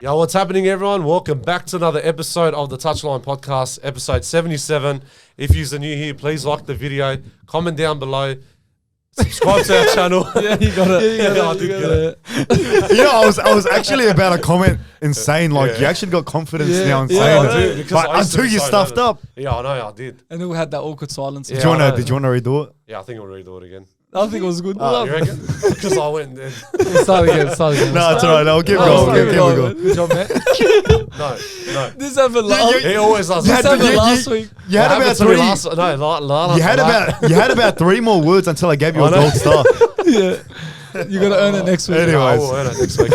Yo, what's happening, everyone? Welcome back to another episode of the Touchline Podcast, episode 77. If you're new here, please like the video, comment down below, subscribe to our channel. Yeah, you got it. Yeah, I did get it. Yeah, I was actually about to comment and saying, like, you actually got confidence now in saying I do, it. because But I used to until be you so stuffed nervous. up. Yeah, I know, I did. And then we had that awkward silence. Yeah. Did you I know. want to redo it? Yeah, I think I'll redo it again. I think it was good. You reckon? Because I went and Start again. No, it's all right. I'll keep going. Keep going. Good job, man. no. This happened last He always does This that. happened last week. You had about three. You had about three more words until I gave you a gold star. Yeah. You're going to earn it next week. Anyways. I will earn it next week.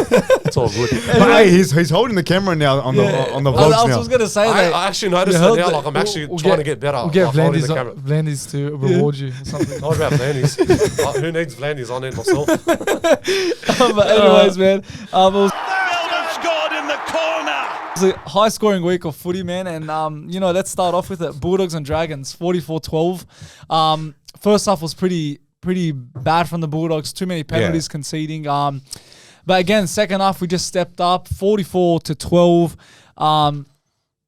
It's all good. But hey, he's holding the camera now on the vlogs I now. was going to say that. I actually noticed You that held now. it. Like, I'm actually We'll trying get- to get better. We'll get like, holding the camera. Vlandis to reward you or something. What about Vlandis? Who needs Vlandis? I need myself. But anyways, man. It was Scored in the corner. a high-scoring week of footy, man. And, let's start off with it. Bulldogs and Dragons, 44-12. First half was pretty bad from the Bulldogs. Too many penalties conceding. But again, second half, we just stepped up, 44-12.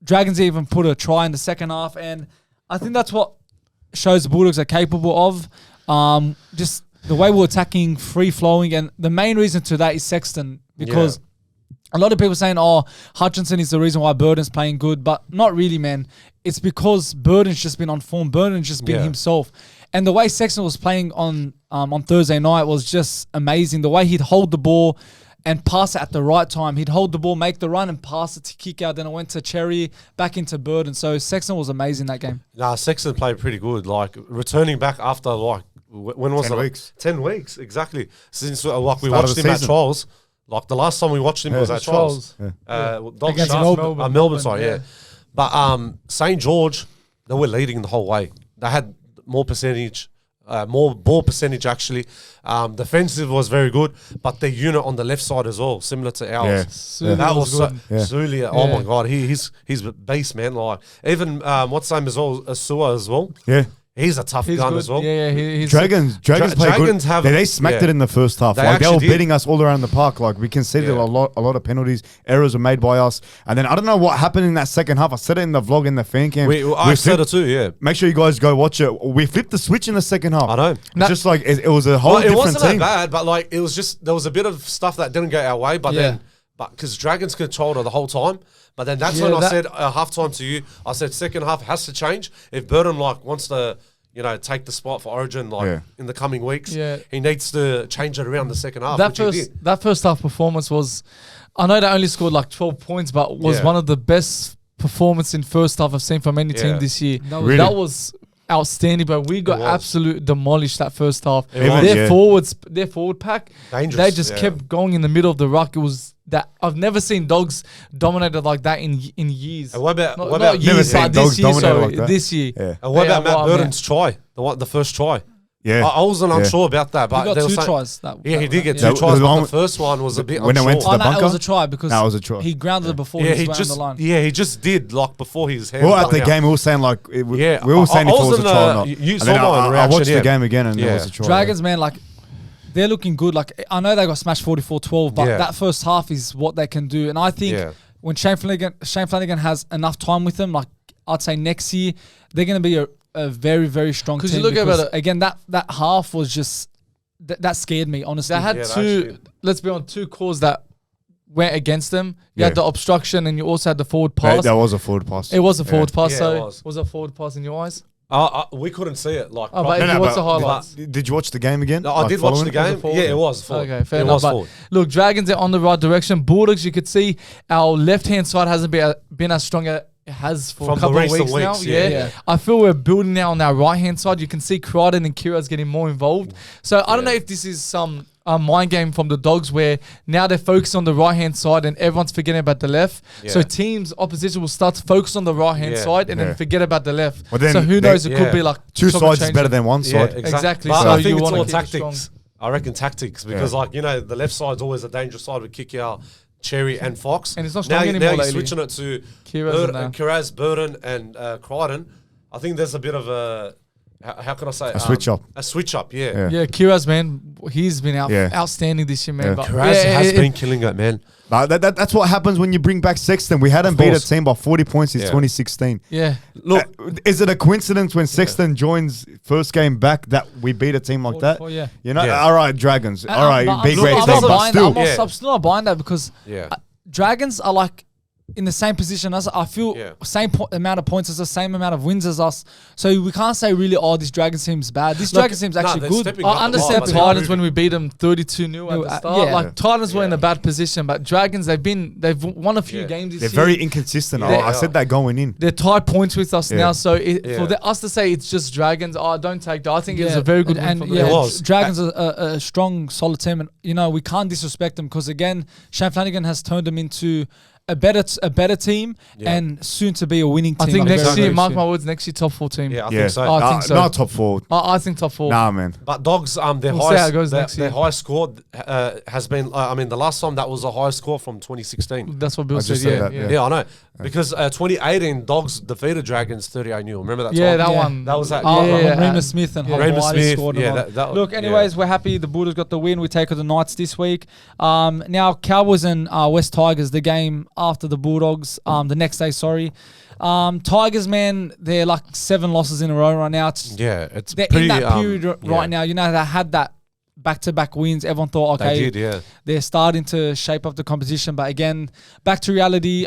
Dragons even put a try in the second half. And I think that's what shows the Bulldogs are capable of. Just the way we're attacking, free-flowing. And the main reason to that is Sexton. Because a lot of people saying, Hutchinson is the reason why Burden's playing good. But not really, man. It's because Burden's just been on form. Burden's just been himself. And the way Sexton was playing on Thursday night was just amazing. The way he'd hold the ball and pass it at the right time. He'd hold the ball, make the run, and pass it to Kikau. Then it went to Cherry, back into Burden. So Sexton was amazing that game. Nah, Sexton played pretty good. Like, returning back after, like, when was 10 it? weeks. 10 weeks, exactly. Since, we Start watched of him the at season. Trials. Like, the last time we watched him was at Trials. Dogs Against Sharks. Melbourne. Melbourne, sorry, yeah. But St. George, they were leading the whole way. They had more percentage, more ball percentage actually. Defensive was very good, but their unit on the left side as well, similar to ours. Yeah. That was good. Zulia. Oh my god, he's a beast, man. Like, even what's his name as well, Sua as well. Yeah. He's a tough He's gun good. as well. Yeah, he's Dragons play Dragons good. have- They smacked it in the first half. They Like, they were actually did. beating us all around the park. Like, we conceded a lot of penalties. Errors were made by us. And then I don't know what happened in that second half. I said it in the vlog in the fan cam. I said it too, yeah. Make sure you guys go watch it. We flipped the switch in the second half. I know. It's just like it was a whole Well, it different wasn't team. that bad, but like it was just there was a bit of stuff that didn't go our way. But then, because Dragons controlled it the whole time. But then that's when I said halftime to you. I said second half has to change. If Burden wants to, take the spot for Origin in the coming weeks, he needs to change it around the second half. That first half performance was, I know they only scored like 12 points, but was one of the best performance in first half I've seen from any team this year. That was outstanding, but we got absolute demolished that first half. Their forward pack, Dangerous, they just kept going in the middle of the ruck. It was that I've never seen Dogs dominated like that in years. And what about not Never years, seen but Dogs this year, dominated sorry, like that. this year. Yeah. And what about Matt well, Burden's try? The first try. Yeah. I wasn't unsure about that, but He they got were two saying- tries. He did get Yeah. two tries, The but one the first one was a bit when it unsure. went to the Oh, no, bunker? it was a try because That was a try. he grounded it before Yeah, he he was just on the line. he just did like before his hand. Well, at went the out. game, we were saying like, we Yeah, were saying I if it was was a in try or the- not. you And saw then my I reaction, watched yeah. the game again and it Yeah. was a try. Dragons, man, like they're looking good. Like I know they got smashed 44-12, but that first half is what they can do. And I think when Shane Flanagan has enough time with them, like I'd say next year they're going to be a very, very strong team. You look at it again, that half was just that scared me, honestly. They had let's be honest, two calls that went against them. You had the obstruction and you also had the forward pass. That was a forward pass. It was a forward pass. Yeah, So it was a forward pass in your eyes? we couldn't see it. Like, Oh, but if you watch the highlights. Did you watch the game again? No, I did watch the game. forward? Yeah, it was forward. Okay, fair It enough. was But forward. look, Dragons are on the right direction. Bulldogs, you could see our left-hand side hasn't been as strong as it has for From a the couple of recent weeks now. weeks, yeah. I feel we're building now on our right-hand side. You can see Crichton and Kiraz getting more involved. So I don't know if this is some mind game from the Dogs where now they're focused on the right-hand side and everyone's forgetting about the left. Yeah. So opposition will start to focus on the right-hand side and then forget about the left. Well, then so who knows, it yeah. could be like Two chocolate sides is changer. better than one Yeah, side. Exactly. But So I you think it's wanna all keep it tactics. I reckon tactics because, the left side's always a dangerous side with Kikau, Cherry, and Fox. And it's not strong anymore Now you're lately. switching it to Kiraz and Kiraz, Burden, and Crichton. I think there's a bit of a how can I say A switch up. A switch up, yeah. Yeah, Kiraz, man, he's been outstanding this year, man. Yeah. But Kiraz has been killing it, man. That's what happens when you bring back Sexton. We hadn't beat a team by 40 points since 2016. Yeah. Look, is it a coincidence when Sexton joins first game back that we beat a team like that? Yeah. You know, all right, Dragons. And all right, big great I'm team, not but buying still. that. I'm still not buying that because Dragons are like in the same position as I feel same amount of points as us, same amount of wins as us. So we can't say really, this Dragons team's bad. This Dragons team's actually good. I understand Titans when we beat them 32-0 at the start. Yeah. Like Titans were in a bad position, but Dragons they've won a few games this year. They're very inconsistent. I said that going in. They're tied points with us now. So for us to say it's just Dragons, don't take that. I think it's a very good win for them. It was. Dragons are a strong, solid team, and we can't disrespect them because again, Shane Flanagan has turned them into a better team and soon to be a winning team. I think next year, mark my words, next year top 4 team. Yeah, I think so. I think so. Not top 4. I think top 4. Nah, man. But Dogs, their highest score has been. The last time that was a high score from 2016. That's what Bill said. Yeah, I know. Because 2018, Dogs defeated Dragons 38-0. Remember that time? Yeah, that one. That was that. Remus Smith and Remus Smith. scored. Look, anyways, we're happy the Bulldogs got the win. We take on the Knights this week. Now, Cowboys and West Tigers, the game after the Bulldogs. The next day, sorry. Tigers, man, they're like 7 losses in a row right now. They're in that period right now. You know, they had that back-to-back wins. Everyone thought, okay, they did, they're starting to shape up the competition. But again, back to reality.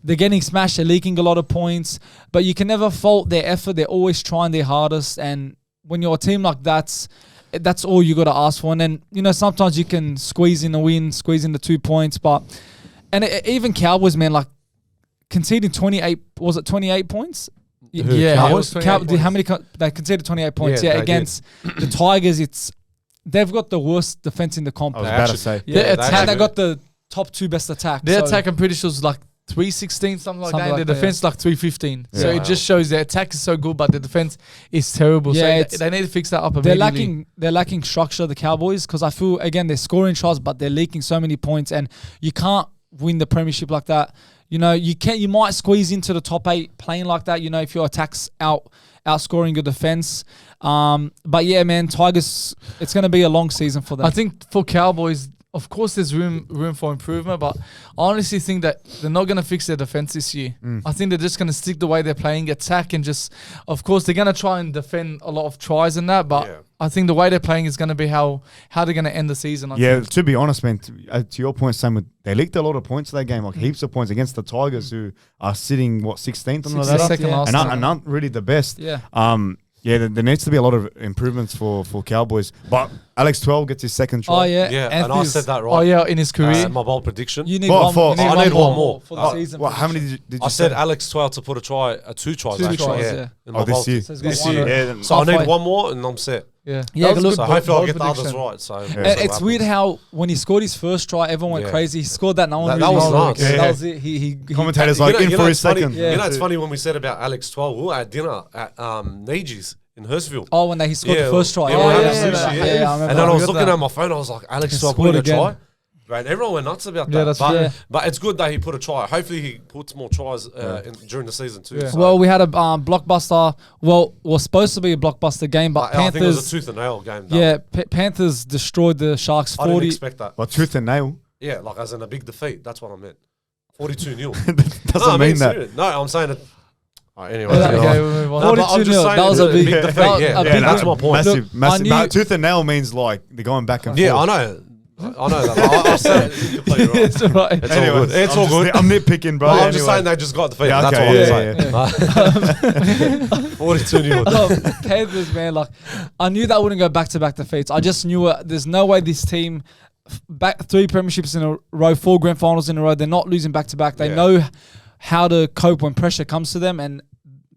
They're getting smashed. They're leaking a lot of points. But you can never fault their effort. They're always trying their hardest. And when you're a team like that's all you got to ask for. And then, sometimes you can squeeze in a win, squeeze in the 2 points. But even Cowboys, man, like conceding 28, was it 28 points? Yeah, Cowboys. How many? They conceded 28 points. Yeah, against the Tigers, they've got the worst defense in the comp. I was about to say. Yeah, they got the top 2 best attack. Their attack, I'm pretty sure, is like 316, something like that. And the defense like 315. Yeah. So it just shows their attack is so good, but the defense is terrible. Yeah, so they need to fix that up immediately. They're lacking structure, the Cowboys, because I feel again they're scoring shots, but they're leaking so many points, and you can't win the premiership like that. You might squeeze into the top 8 playing like that. If your attack's outscoring your defense. But yeah, man, Tigers. It's going to be a long season for them. I think for Cowboys, of course, there's room for improvement, but I honestly think that they're not going to fix their defense this year. I think they're just going to stick the way they're playing, attack, and just, of course, they're going to try and defend a lot of tries and that, but I think the way they're playing is going to be how they're going to end the season. I think. To be honest, man, to your point, Sam, they leaked a lot of points that game, like heaps of points against the Tigers, who are sitting, 16th on the second last and not really the best. Yeah. There needs to be a lot of improvements for Cowboys. But Alex 12 gets his second try. Oh, yeah. Yeah, and I said that right. Oh, yeah, in his career. My bold prediction. You need Well, one, I need one more for the season. How many did you I say? said Alex 12 to put a try, 2 tries Two actually. tries, Yeah. yeah. In my This bold. year. So he's got This one year. Yeah, So I need halfway. one more and I'm set. Yeah, That was look, So hopefully I'll bold get the others prediction. right. So and it's weird how when he scored his first try, everyone went crazy. He scored that, no one That really was knew. nice. Yeah. That was it. He Commentators You like know- in you for know his it's funny- second. You know, it's funny when we said about Alex 12, we were at dinner at Nagee's in Hurstville. Oh, when he scored the first try. Yeah, Oh, we had yeah, a sushi, yeah, yeah. yeah, I remember. And then I was got looking that. at my phone, I was like, Alex He 12 scored put a again. try. Right, everyone went nuts about Yeah, that. that's But it's good that he put a try. Hopefully he puts more tries during the season too. Yeah. So. Well, we had a blockbuster. Well, it was supposed to be a blockbuster game, but I think it was a Panthers. tooth and nail game. Yeah, Panthers destroyed the Sharks I didn't 40. expect that. But tooth and nail Yeah, like as in a big defeat. That's what I meant. 42-0. doesn't mean that. Serious. No, I'm saying it. Anyway. Okay, anyway. we'll move on. No, but I'm 42-0. just saying That was a it's big defeat. that- Yeah, a big- that's my point. Massive, Look, massive. I knew- But tooth and nail means like they're going back and Yeah, forth. I know. I know that. I said it completely right. It's all right. It's all good. It's all good. I'm nitpicking, bro. Well, I'm just saying they just got defeated. Yeah, That's okay, what I'm saying. 42-0. No, Panthers, man, like I knew that wouldn't go back-to-back defeats. I just knew there's no way this team back 3 premierships in a row, 4 grand finals in a row. They're not losing back-to-back. They know how to cope when pressure comes to them, and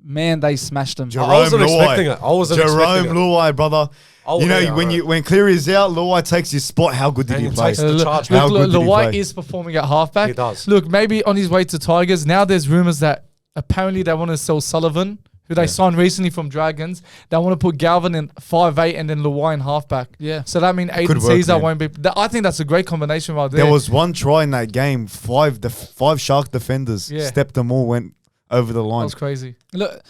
man, they smashed them. I wasn't expecting it. I wasn't expecting Jerome it. Luai, brother. Oh, You know, yeah, when right. when Cleary is out, Luai takes his spot. How good did And he he play? takes the charge. How Look, good did he Luai play? is performing at halfback. He does. Look, maybe on his way to Tigers. Now there's rumours that apparently they want to sell Sullivan, who they signed recently from Dragons. They want to put Galvin in 5'8" and then Luai in halfback. Yeah. So that means Aiden Could work, Caesar man. won't be. I think that's a great combination right there. There was one try in that game. 5 Shark defenders stepped them all, went over the That line. was crazy. Look,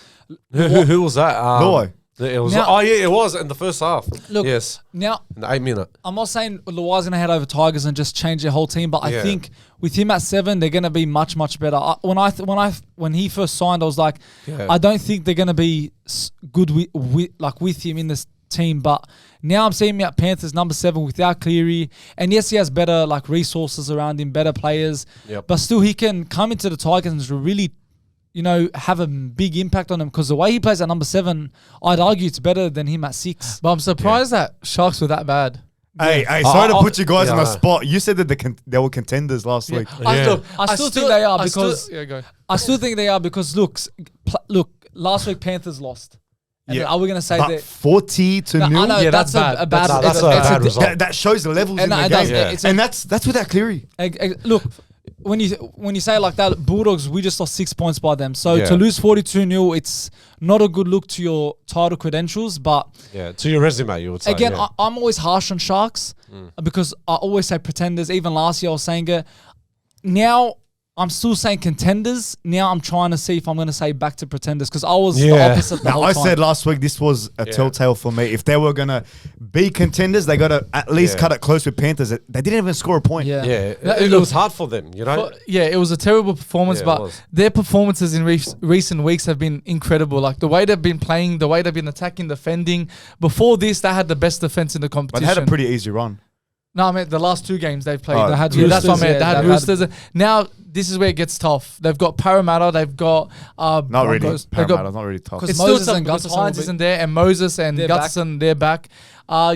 Who was that? Luai. It was. Now- It was in the first half. Look, yes, Now, in the 8 minute. I'm not saying Luai's going to head over Tigers and just change their whole team, but I Yeah. think with him at 7, they're going to be much, much better. When he first signed, I was like, Yeah. I don't think they're going to be good with him in this team. But now I'm seeing him at Panthers number 7 without Cleary, and yes, he has better resources around him, better players. Yep. But still, he can come into the Tigers and really, have a big impact on them, because the way he plays at number 7, I'd argue it's better than him at 6. But I'm surprised that Sharks were that bad. Hey, sorry to put you guys on the yeah. spot. You said that they were contenders last week. Yeah. I still think they are because go. I still think they are because look, last week Panthers lost. And Yeah. are we going to say But that? 40 No, I nil. know Yeah, that's that's a bad. bad. That's it's a it's bad result. That shows the levels in And the it does, game. it's And that's without Cleary. Look, when you say it like that, Bulldogs, we just lost 6 points by them. So Yeah. to lose 42-0, it's not a good look to your title credentials. But Yeah, to your resume, you would say. again, yeah. I'm always harsh on Sharks because I always say pretenders. Even last year I was saying it. Now I'm still saying contenders. Now I'm trying to see if I'm going to say back to pretenders, because I was the Yeah. opposite the Now, whole I time. said last week this was a telltale for me. If they were going to be contenders, they got to at least Yeah. cut it close with Panthers. They didn't even score a point. Yeah. Yeah, No, it look, was hard for them, Yeah, it was a terrible performance, Yeah, it but was. their performances in recent weeks have been incredible. Like the way they've been playing, the way they've been attacking, defending. Before this, they had the best defense in the But competition. they had a pretty easy run. No, I mean the last 2 games they've played. Oh, They had That's what I Roosters, meant. yeah, They had they had- Roosters. Now this is where it gets tough. They've got Parramatta. They've got Not really. Broncos. They've Parramatta's got not really tough. 'Cause it's Moses still and tough because Gutherson will Hines be- isn't there, and Moses and They're Gutherson, they're back.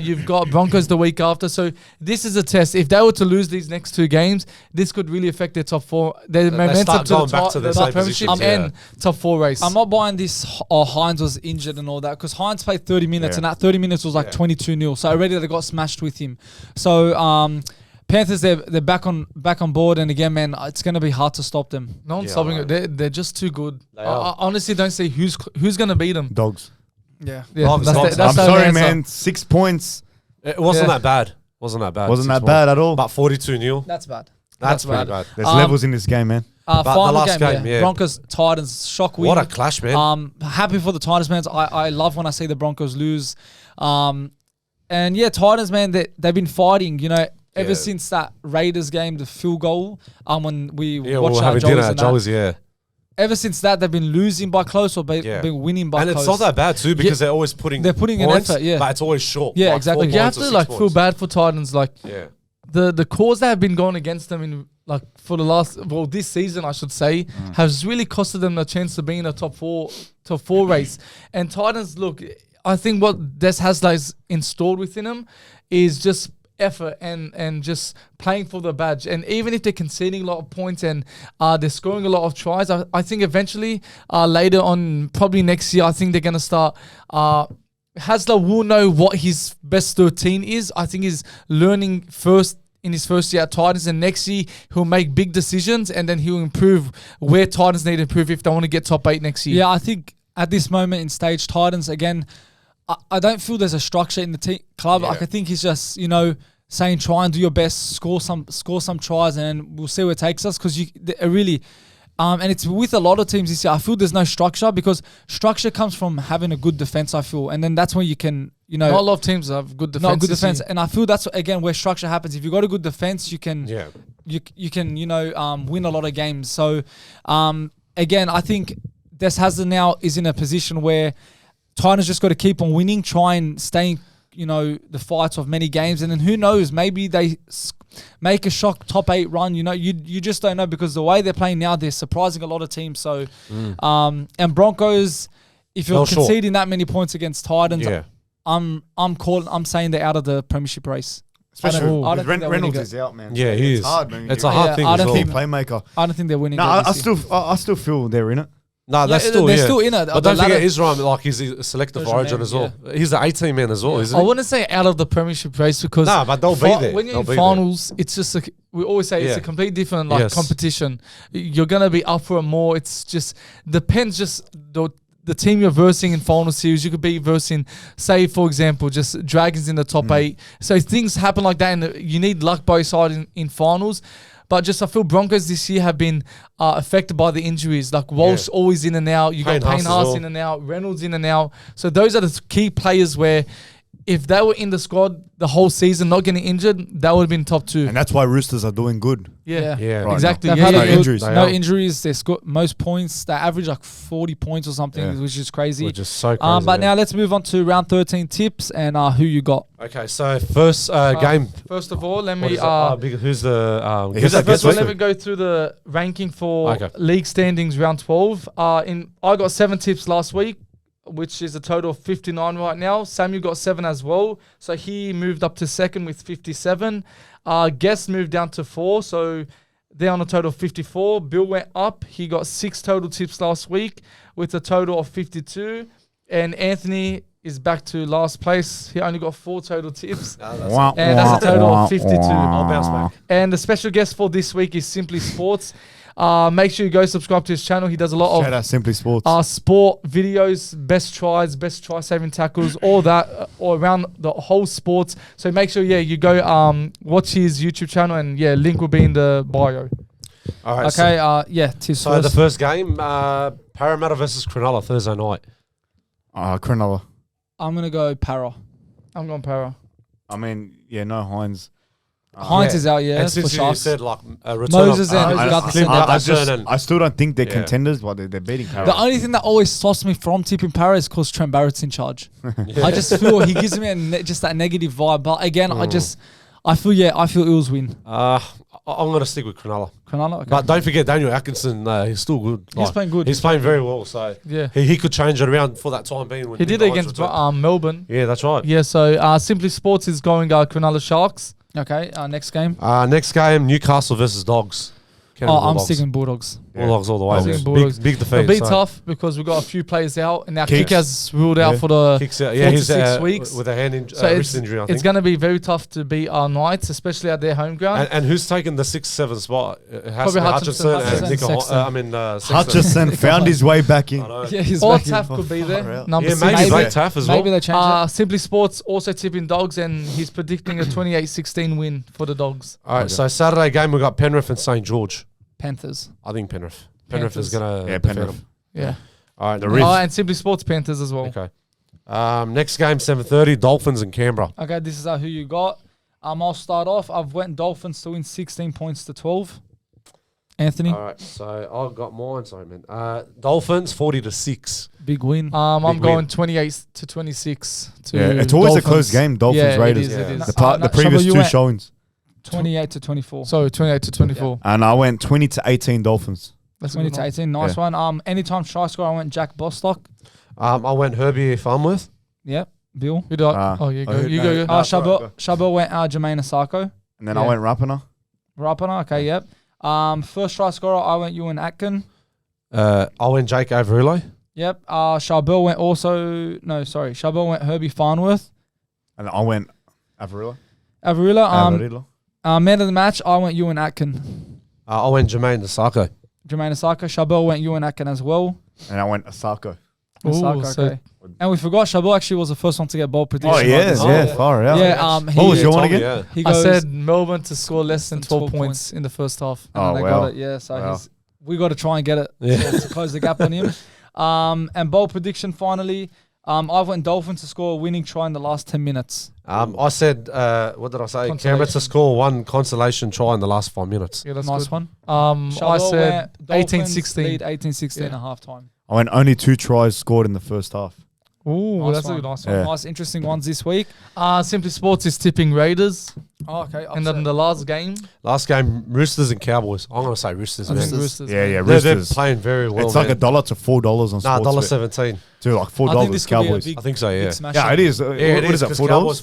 You've got Broncos the week after. So this is a test. If they were to lose these next 2 games, this could really affect their top 4. Their momentum start to going the back top, to their the same premiership positions, yeah. and top 4 race. I'm not buying this. Hines was injured and all that, because Hines played 30 minutes, Yeah. and that 30 minutes was like 22-0. So already they got smashed with him. So Panthers, they're back on board, and again, man, it's gonna be hard to stop them. no one's Yeah, stopping right. it. They're just too good. I are. honestly don't see who's going to beat them. Dogs. Yeah. Yeah, Dogs, that's dogs. the I'm only sorry, answer. man. 6 points. It wasn't Yeah. that bad. Wasn't that bad. Wasn't that 6-1. bad at all. About 42-0. That's bad. That's bad. pretty bad. There's levels in this game, man. But the Final last game, game, yeah. Broncos Titans shock win. What a clash, man. Happy for the Titans, man. I love when I see the Broncos lose. And yeah, Titans, man, they've been fighting. Ever Yeah. since that Raiders game, the field goal. When we Yeah, we watched were our having dinner Joes at and that. Joey's, yeah. Ever since that, they've been losing by close or Yeah. been winning by And close. it's not that bad, too, because they're always putting They're putting in points, effort, yeah. but it's always short. Yeah, like exactly. 4 You have points or to 6 feel points. bad for Titans. Yeah. The cause that have been going against them in for the this season, I should say, has really costed them the chance to be in a top four race. And Titans, look, I think what Des has installed within them is just effort and just playing for the badge. And even if they're conceding a lot of points and they're scoring a lot of tries, I think eventually later on, probably next year, I think they're gonna start. Hasler will know what his best 13 is. I think he's learning first in his first year at Titans, and next year he'll make big decisions, and then he'll improve where Titans need to improve if they want to get top 8 next year. Yeah, I think at this moment in stage, Titans, again, I don't feel there's a structure in the club. Yeah. Like, I think he's just, saying try and do your best, score some tries, and we'll see where it takes us, because really... and it's with a lot of teams this year. I feel there's no structure, because structure comes from having a good defense, I feel. And then that's when you can, Not a lot of teams have good defense. not good this defense. year. And I feel that's, again, where structure happens. If you've got a good defense, you can... Yeah. You can win a lot of games. So again, I think Des Hasler now is in a position where Titans just got to keep on winning, try and stay in the fights of many games, and then who knows, maybe they make a shock top 8 run. You just don't know, because the way they're playing now, they're surprising a lot of teams. So and Broncos, if you're Fell short. conceding that many points against Titans, Yeah. I'm saying they're out of the premiership race. Especially I don't with think they're Reynolds winning is out, man. Yeah, he It's is. hard, man. It's a hard Yeah, thing I as don't well. Key think- playmaker. I don't think they're winning. No, that I this year. still feel they're in it. No, Yeah, they're still they're yeah. still in it. But The don't forget ladder- Israel, like he's a selector for Origin Origin as man, well. He's the 18 man as well, isn't I he? wouldn't say out of the premiership race, because Nah, but they'll be there. when you're They'll in be there. finals, it's just we always say it's Yeah. a complete different Yes. competition. You're gonna be up for it more. It's just depends the team you're versing in final series. You could be versing, say for example, just Dragons in the top 8. So things happen like that, and you need luck both sides in finals. But just I feel Broncos this year have been affected by the injuries. Like Walsh always in and out. You got Payne Haas in and out. Reynolds in and out. So those are the key players where if they were in the squad the whole season, not getting injured, that would have been top 2. And that's why Roosters are doing good. Yeah. Right exactly. They've Yeah, had yeah, a yeah. good- injuries. No injuries. They scored most points. They average like 40 points or something, which is crazy. Which is so crazy. But now let's move on to round 13 tips and who you got. Okay, so first game. First of all, let What me. is it? Who's the? Who's that First this of all, week? let me go through the ranking for Okay. league standings round 12. I got 7 tips last week, which is a total of 59 right now. Samuel got 7 as well, so he moved up to second with 57. Guest moved down to 4, so they're on a total of 54. Bill went up. He got 6 total tips last week with a total of 52. And Anthony is back to last place. He only got 4 total tips. And that's a total of 52. I'll bounce back. And the special guest for this week is Simply Sports. Make sure you go subscribe to his channel. He does a lot Shout out Simply Sports. of sport videos, best tries, best try saving tackles, all that, all around the whole sports. So make sure, you go watch his YouTube channel, and link will be in the bio. All right. Okay, tips So first. the first game, Parramatta versus Cronulla Thursday night. Cronulla. I'm going to go Para. I'm going Para. I mean, no Hines. Hines is out, And for since you Sharks. said like a return Moses of, and Gutherson. I still don't think they're Yeah. contenders, but they're beating Para. The only thing that always stops me from tipping Para is because Trent Barrett's in charge. I just feel he gives me just that negative vibe. But again, I feel Eels win. I'm going to stick with Cronulla. Cronulla, okay. But don't forget Daniel Atkinson, he's still good. He's playing good. He's playing very well, so Yeah. he could change it around for that time being. When He did Nick it Lyons against returned. Melbourne. Yeah, that's right. Yeah, so Simply Sports is going Cronulla Sharks. Okay, next game. Next game, Newcastle versus Dogs. I'm Bulldogs. sticking Bulldogs. Bulldogs all the way. Sticking Bulldogs. Big defeat. It'll be so tough because we've got a few players out, and our Kicks. Kikau's ruled out for the Kicks out. 4 Yeah, to he's 6 weeks. with a So wrist injury, I it's think. going to be very tough to beat our Knights, especially at their home ground. And who's taken the 6-7 spot? It has Probably to be Hutchinson, and Nico. Sexton. Sexton. Hutchison found his way back in. I know. Yeah, he's Or back in. Taff could be there. out. Number Yeah, 6. maybe Maybe. Blake Taff as well. Maybe they change it. Simply Sports also tipping Dogs, and he's predicting a 28-16 win for the Dogs. All right, so Saturday game we got Penrith and St George. Panthers. I think Penrith. Penrith is Panthers. gonna Yeah, defeat Penrith. them. Yeah. All right, the And Simply Sports Panthers as well. Okay. Next game 7:30 Dolphins and Canberra. Okay, this is who you got. I'll start off. I've went Dolphins to win 16 points to 12. Anthony, All right, so I've got mine. Sorry, man. Dolphins 40-6. big win. I'm Big going win. 28-26 to Yeah, it's always a Dolphins. close game. Dolphins Yeah, it Raiders. is, it is. The previous you 2 went showings. 28 to 24. So 28-24. And I went 20-18 Dolphins. That's 20 to 18. Nice Yeah. one. Anytime try score, I went Jack Bostock. I went Herbie Farmworth. Yep. Bill. Who do I? Oh, You go. who- You no, go. no. Shabba went Jermaine Asako. And then Yeah. I went Rapana. Rapana. Okay, yep. First try scorer, I went Ewan Atkin. I went Jake Averillo. Yep. Charbel went Charbel went Herbie Farnworth. And I went Avarilla. Avarilla. Man of the match, I went Ewan Atkin. I went Jermaine Asako. Jermaine Asako. Charbel went Ewan Atkin as well. And I went Asako. Asako, so- okay. And we forgot Charbel actually was the first one to get ball prediction. Oh, like yes. this. Yeah, far out. Yeah. What was your one again? Yeah. He I goes, said Melbourne to score less than 12 points in the first half. and Oh, they wow. got it. Yeah, so Wow. we got to try and get it to close the gap on him. And bold prediction finally. I went Dolphins to score a winning try in the last 10 minutes. I said, what did I say? Consolation. Canberra to score 1 consolation try in the last 5 minutes. Yeah, that's Nice good. one. I Charbel said went Dolphins 18-16. lead 18-16 Yeah. at half time. I went only 2 tries scored in the first half. Ooh, Nice that's one. a nice one. Yeah. Nice, interesting ones this week. Simply Sports is tipping Raiders. Oh, okay. And then the last game, Last game, Roosters and Cowboys. I'm going to say Roosters, man. Roosters. Yeah, yeah, They're Roosters. playing very well, It's like man. $1 to $4 on Nah, Sportsbet. $1.17. To like I think $4 this could be a Cowboys. big, I think so, yeah. big smash. Yeah, it is. Yeah, it What is that, 'cause $4? Cowboys,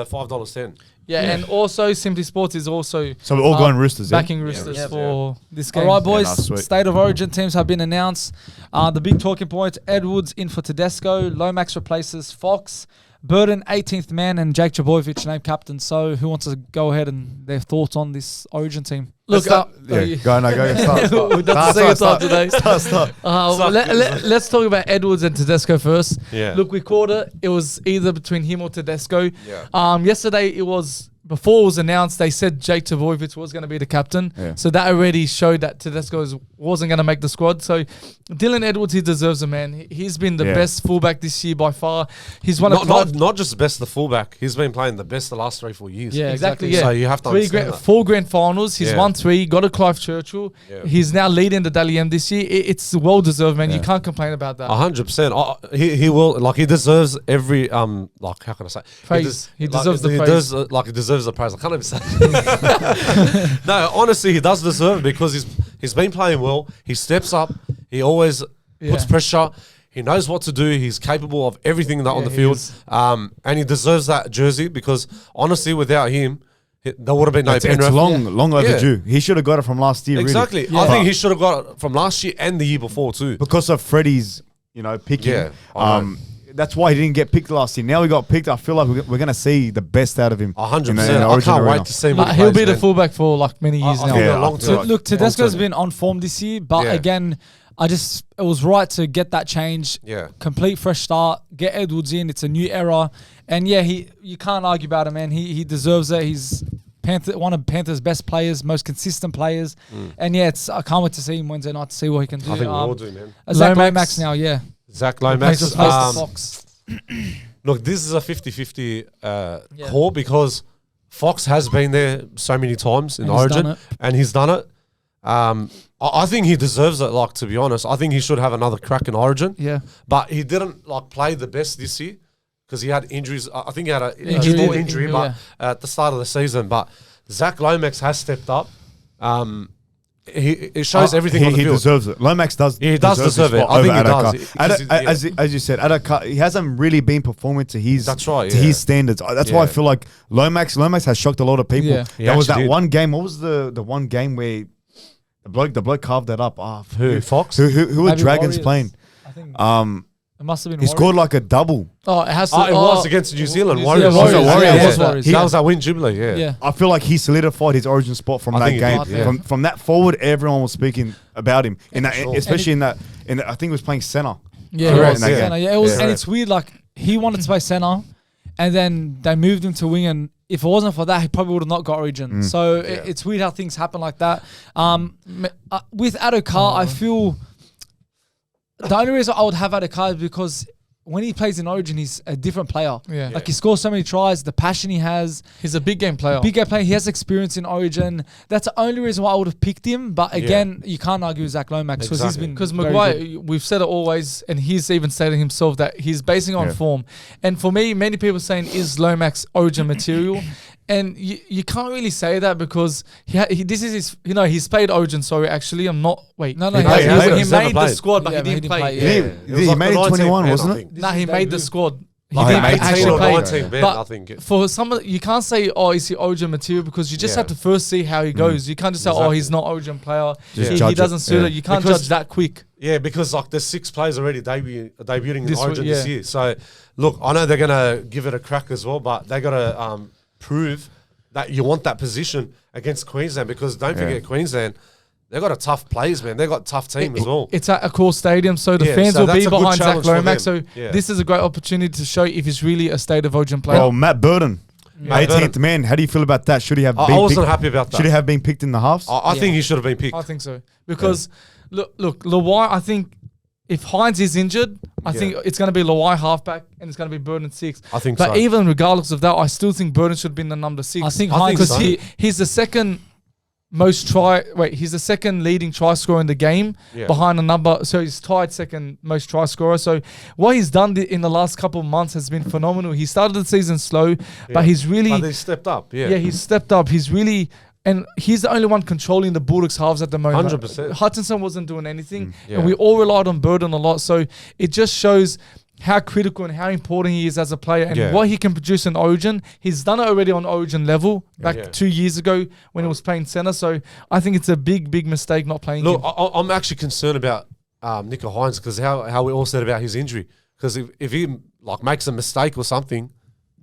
$5.10. Yeah, and also Simply Sports is also So we're all going Roosters, yeah? backing Roosters Yeah. for this game. All right, boys. nice, sweet. State of Origin teams have been announced. The big talking points: Edwards in for Tedesco, Lomax replaces Fox, Burton 18th man, and Jake Jabojevic named captain. So, who wants to go ahead and their thoughts on this Origin team? Look, Yeah, go. Start. that's the second time today. Start. Let's talk about Edwards and Tedesco first. Yeah. Look, we called it. It was either between him or Tedesco. Yeah. Yesterday it was before it was announced, they said Jake Trbojevic was going to be the captain. Yeah. So that already showed that Tedesco wasn't going to make the squad. So Dylan Edwards, he deserves it, man. He's been the best fullback this year by far. He's one of not just the best of the fullback. He's been playing the best the last 3-4 years. Yeah, exactly. Yeah. So you have to understand that. 4 grand finals. He's won 3. Got a Clive Churchill. Yeah. He's now leading the Dally M this year. It's well deserved, man. You can't complain about that. 100%. He will, like, he deserves every like, how can I say, Praise. He deserves the praise. He deserves the praise. I can't even say. No, honestly, he does deserve it because he's been playing well. He steps up. He always puts pressure. He knows what to do. He's capable of everything on the field. And he deserves that jersey because honestly, without him, there would have been no Penrith. It's long overdue. He should have got it from last year. Exactly. Really. I think he should have got it from last year and the year before too. Because of Freddie's, picking. Yeah, that's why he didn't get picked last year. Now he got picked. I feel like we're going to see the best out of him. 100%. I can't wait to see what he'll be the fullback for like many years now. Yeah, long term. Look, Tedesco's been on form this year, but again, it was right to get that change. Yeah. Complete fresh start. Get Edwards in. It's a new era. And you can't argue about it, man. He deserves it. He's one of Panthers' best players, most consistent players. And I can't wait to see him Wednesday night to see what he can do. I think we all do, man. Zach Lomax now, Zach Lomax. Fox. Look, this is a 50-50 call because Fox has been there so many times in Origin and he's done it. I think he deserves it, like, to be honest. I think he should have another crack in Origin. Yeah. But he didn't, like, play the best this year because he had injuries. I think he had an injury but at the start of the season. But Zach Lomax has stepped up. It shows everything on the field. He deserves it. Lomax does. He does deserve it. I think he does. As you said, Adaka, he hasn't really been performing to his. That's right. To his standards. That's why I feel like Lomax has shocked a lot of people. Yeah. There was that one game. What was the one game where the bloke carved that up? Who? Fox? Who were Dragons playing? I think it must have been. He scored like a double. Oh, it has to. It was against New Zealand Warriors. Warriors. That was that win jubilee. Yeah. I feel like he solidified his origin spot from that game. From that forward, everyone was speaking about him in that, especially in that. I think he was playing center. Yeah, it was, and it's weird. Like, he wanted to play center, and then they moved him to wing. And if it wasn't for that, he probably would have not got Origin. So it's weird how things happen like that. With Adokar, I feel the only reason I would have Adokar is because when he plays in Origin, he's a different player. Yeah. Like, he scores so many tries, the passion he has. He's a big game player. He has experience in Origin. That's the only reason why I would have picked him. But again, you can't argue with Zach Lomax because he's been. Because Maguire, we've said it always, and he's even stated himself that he's basing on form. And for me, many people saying, is Lomax Origin material? And you can't really say that because this is his. He's played Origin. Sorry, actually, I'm not. Wait, no. He made the squad, but he didn't play. He made it 21, wasn't it? Nah, he made the squad. He didn't actually play. But I think for some, you can't say, is he Origin material, because you just have to first see how he goes. You can't just say, he's not Origin player. He doesn't suit it. You can't judge that quick. Yeah, because like there's 6 players already debuting in Origin this year. So look, I know they're gonna give it a crack as well, but they gotta prove that you want that position against Queensland, because don't forget Queensland, they've got a tough players, man. They've got a tough team as well. It's at a core stadium, so the fans will be behind Zach Lomax. So this is a great opportunity to show if he's really a state of Origin player. Well, Matt Burton, 18th man. How do you feel about that? Should he have? I wasn't happy about that. Should he have been picked in the halves? I think he should have been picked. I think so, because look, Luai. I think if Hines is injured, I think it's going to be Luai halfback and it's going to be Burton 6. I think so. But even regardless of that, I still think Burton should be in the number 6. I think Hines, because he's the second he's the second leading try scorer in the game behind a number. So he's tied second most try scorer. So what he's done in the last couple of months has been phenomenal. He started the season slow, but he's really... But he stepped up, Yeah, he's stepped up. He's really... And he's the only one controlling the Bulldogs halves at the moment. 100%. Hutchinson wasn't doing anything. And we all relied on Burton a lot. So it just shows how critical and how important he is as a player and what he can produce in Origin. He's done it already on Origin level back 2 years ago when he was playing centre. So I think it's a big mistake not playing him. Look, I'm actually concerned about Nico Hines, because how we all said about his injury. Because if he makes a mistake or something,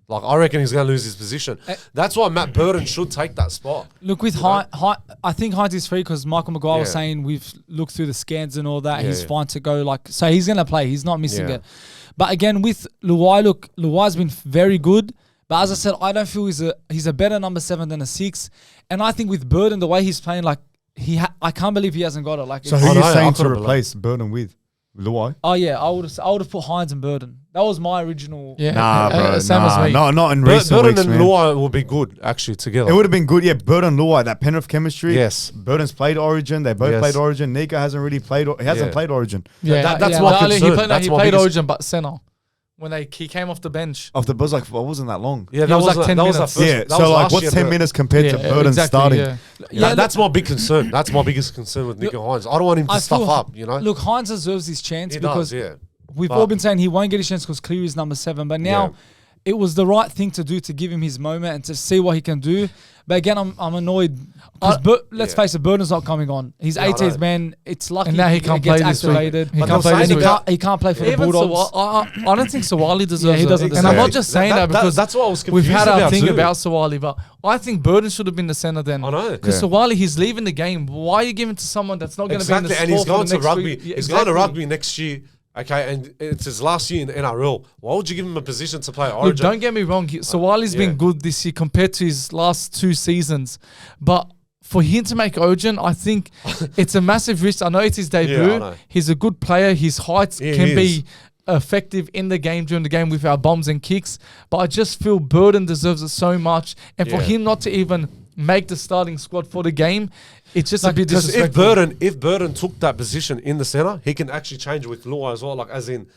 I reckon he's going to lose his position. That's why Matt Burton should take that spot. Look, with I think Hines is free because Michael Maguire was saying we've looked through the scans and all that. He's fine to go. So he's going to play. He's not missing it. But again, with Luai, Luai's been very good. But as I said, I don't feel he's a better number 7 than a 6. And I think with Burden, the way he's playing, like I can't believe he hasn't got it. Like, So who are you saying to replace Burden with? Luai? oh yeah, I would have put Hines and Burden. That was my original. Yeah. Nah, bro. Same as me. Not in recent Burden weeks, and man. Luai will be good actually together. It would have been good, yeah. Burden, Luai, that Penrith chemistry. Yes. Burden's played Origin. They both Yes. played Origin. Nico hasn't really played. He hasn't Yeah. played Origin. Yeah, that's yeah. my No, concern. That's He my played biggest- Origin, but center. When he came off the bench. Off the buzz, like, it wasn't that long. Yeah, It that was was like 10 that was our minutes. first. Yeah. that So was like, last what's year, 10 but- minutes compared to Burden exactly, starting? yeah. Yeah, that's my big concern. That's my biggest concern with Nico Hines. I don't want him to stuff feel- up. You know, Look, Hines deserves his chance he because does. Yeah. we've But- all been saying he won't get his chance because Cleary is number 7. But now it was the right thing to do to give him his moment and to see what he can do. But again, I'm annoyed because let's face it, Burden's not coming on. He's Yeah, I 18th know. man. It's lucky And now he can't gets play this week. activated. He But can't they'll play say this to week. He can't play for the Even Bulldogs. I don't think Sua'ali'i deserves he it. doesn't And I'm deserve not it. just saying that because that's what I was we've confused had our about thing too. about Sua'ali'i, but I think Burden should have been the center then. I know. Because Sua'ali'i, he's leaving the game. Why are you giving it to someone that's not going to Exactly, be in the and he's squad going for the to next rugby. week? Yeah, He's going to exactly. rugby next year. Okay, and it's his last year in the NRL. Why would you give him a position to play Look, Origin? don't get me wrong. Sua'ali'i's been good this year compared to his last 2 seasons. But for him to make Origin, I think it's a massive risk. I know it's his debut. I know. He's a good player. His height Yeah, can he be effective in the game, during the game with our bombs and kicks. But I just feel Burden deserves it so much. And for Yeah. him not to even make the starting squad for the game, it's just a bit Because disrespectful. if Burden took that position in the center, he can actually change with Luai as well. Like as in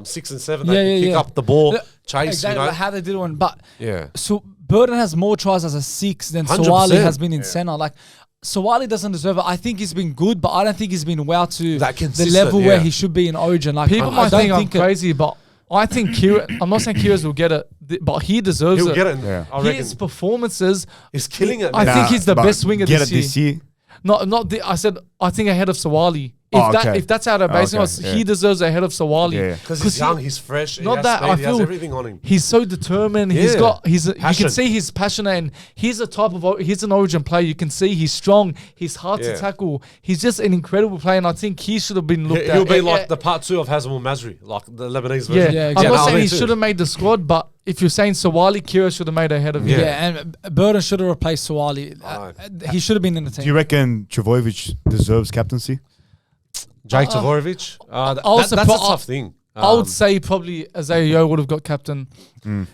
6 and 7, they can kick up the ball, chase. Exactly You know, like how they did one. But yeah. so Burden has more tries as a 6 than 100%. Sua'ali'i has been in center. Like Sua'ali'i doesn't deserve it. I think he's been good, but I don't think he's been well to That the consistent, level where yeah. he should be in Origin. Like People I might don't think I'm think crazy, but I think Kiraz, I'm not saying Kiraz will get it, but he deserves He'll it. get it. Yeah. I reckon. His performances, He's killing it. I man. think he's the but best winger get this it year. this year. I think ahead of Sua'ali'i. If that's how they're basing us, yeah. he deserves ahead of Sua'ali'i. Yeah. Because he's young, he's fresh. Not he has that, speed, I he has feel everything on him. He's so determined. Yeah. You can Passion. see he's passionate, and he's a type of he's an Origin player. You can see he's strong. He's hard to Yeah. tackle. He's just an incredible player, and I think he should have been looked at. He'll be Yeah, like the part 2 of Hazem Masri, like the Lebanese yeah. version. Yeah, I'm exactly. not no, saying me he too. should have made the squad, but if you're saying Sua'ali'i, Kiraz should have made ahead of him. yeah, and Burden should have replaced Sua'ali'i. He should have been in the Do team. you reckon Trbojevic deserves captaincy? Jake Tavorovich. also That's a pro- tough thing. I would say probably Isaiah Yeo would have got captain.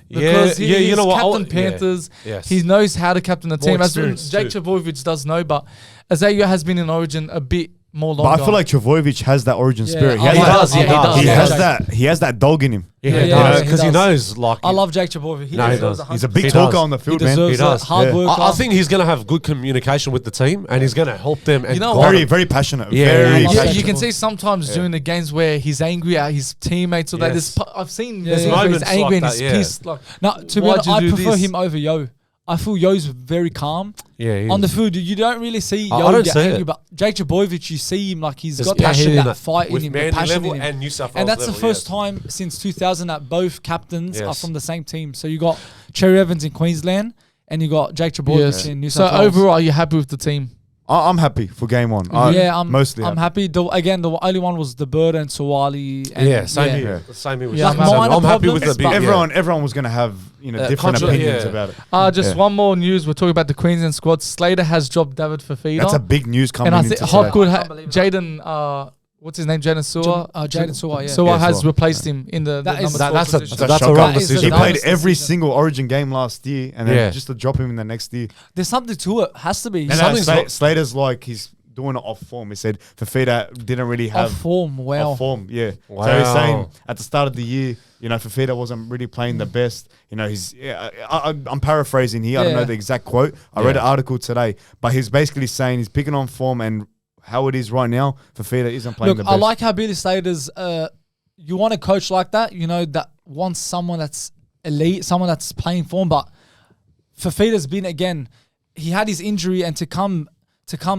Because yeah, you know what? captain Panthers. Yes. He knows how to captain the More team. As experience Jake too. Trbojevic does know, but Isaiah Yeo has been in Origin a bit more longer. But I feel like Trbojevic has that Origin Yeah, spirit. I like- he does. He Yeah. has that. He has that dog in him. Yeah, Yeah, he yeah, does. he Because he does. knows, like... I love Jake Trbojevic. No, he does. He's a big He talker does. on the He field, man. deserves He does. it. Hard Yeah. worker. I think he's going to have good communication with the team, and he's going to help them and You know guide what? Very, them. very passionate. Yeah, very yeah, passionate. You can see sometimes during the games where he's angry at his teammates or that. Yes. I've seen There's games where he's moments angry like and that, he's yeah. pissed. Like, No, to be Why'd honest, you I do prefer this? him over Yo. I feel Yo's very calm. Yeah, he On the is. field, you don't really see I Yo don't get see angry, it. but Jake Trbojevic, you see him like he's There's got passion that in it. fight With in him, the Manly passion level in him. and New South And Wales that's the level, first yes. time since 2000 that both captains are Yes. from the same team. So you got Cherry Evans in Queensland, and you got Jake Trbojevic yes. in New So South Wales. overall, are you happy with the team? I'm happy for game 1. I'm mostly I'm happy. The only one was the Bird and Yeah, Sua'ali'i. And same Yeah. here. Same here. With Yeah, Jack. I'm happy. I'm happy with the Problems, big... but yeah. Everyone was going to have different contra- opinions yeah. about it. Just Yeah. one more news. We're talking about the Queensland squad. Slater has dropped David Fifita. That's a big news coming and I into think today. Hopgood, I can't believe Jaden, what's his name? Jaden Su'a. Jaden Su'a, yeah. Su'a Yeah, has Su'a. replaced him in the That number is- 12 that's a position. that's a shocker. wrong That is a He decision. dumb played decision. every single Origin game last year, and then Yeah. just to drop him in the next year. There's something to it. Has to be. And Something's not- Slater's like he's doing it off form. He said Fifita didn't really have Off form. Wow. off form. Yeah. So Wow. he's saying at the start of the year, Fifita wasn't really playing the best. I'm paraphrasing here. I don't know Yeah. the exact quote. I read Yeah. an article today, but he's basically saying he's picking on form and how it is right now. Fifita isn't playing Look, the I best. like how Billy Slater's. You want a coach like that, that wants someone that's elite, someone that's playing form. But Fifita's been again. He had his injury, and to come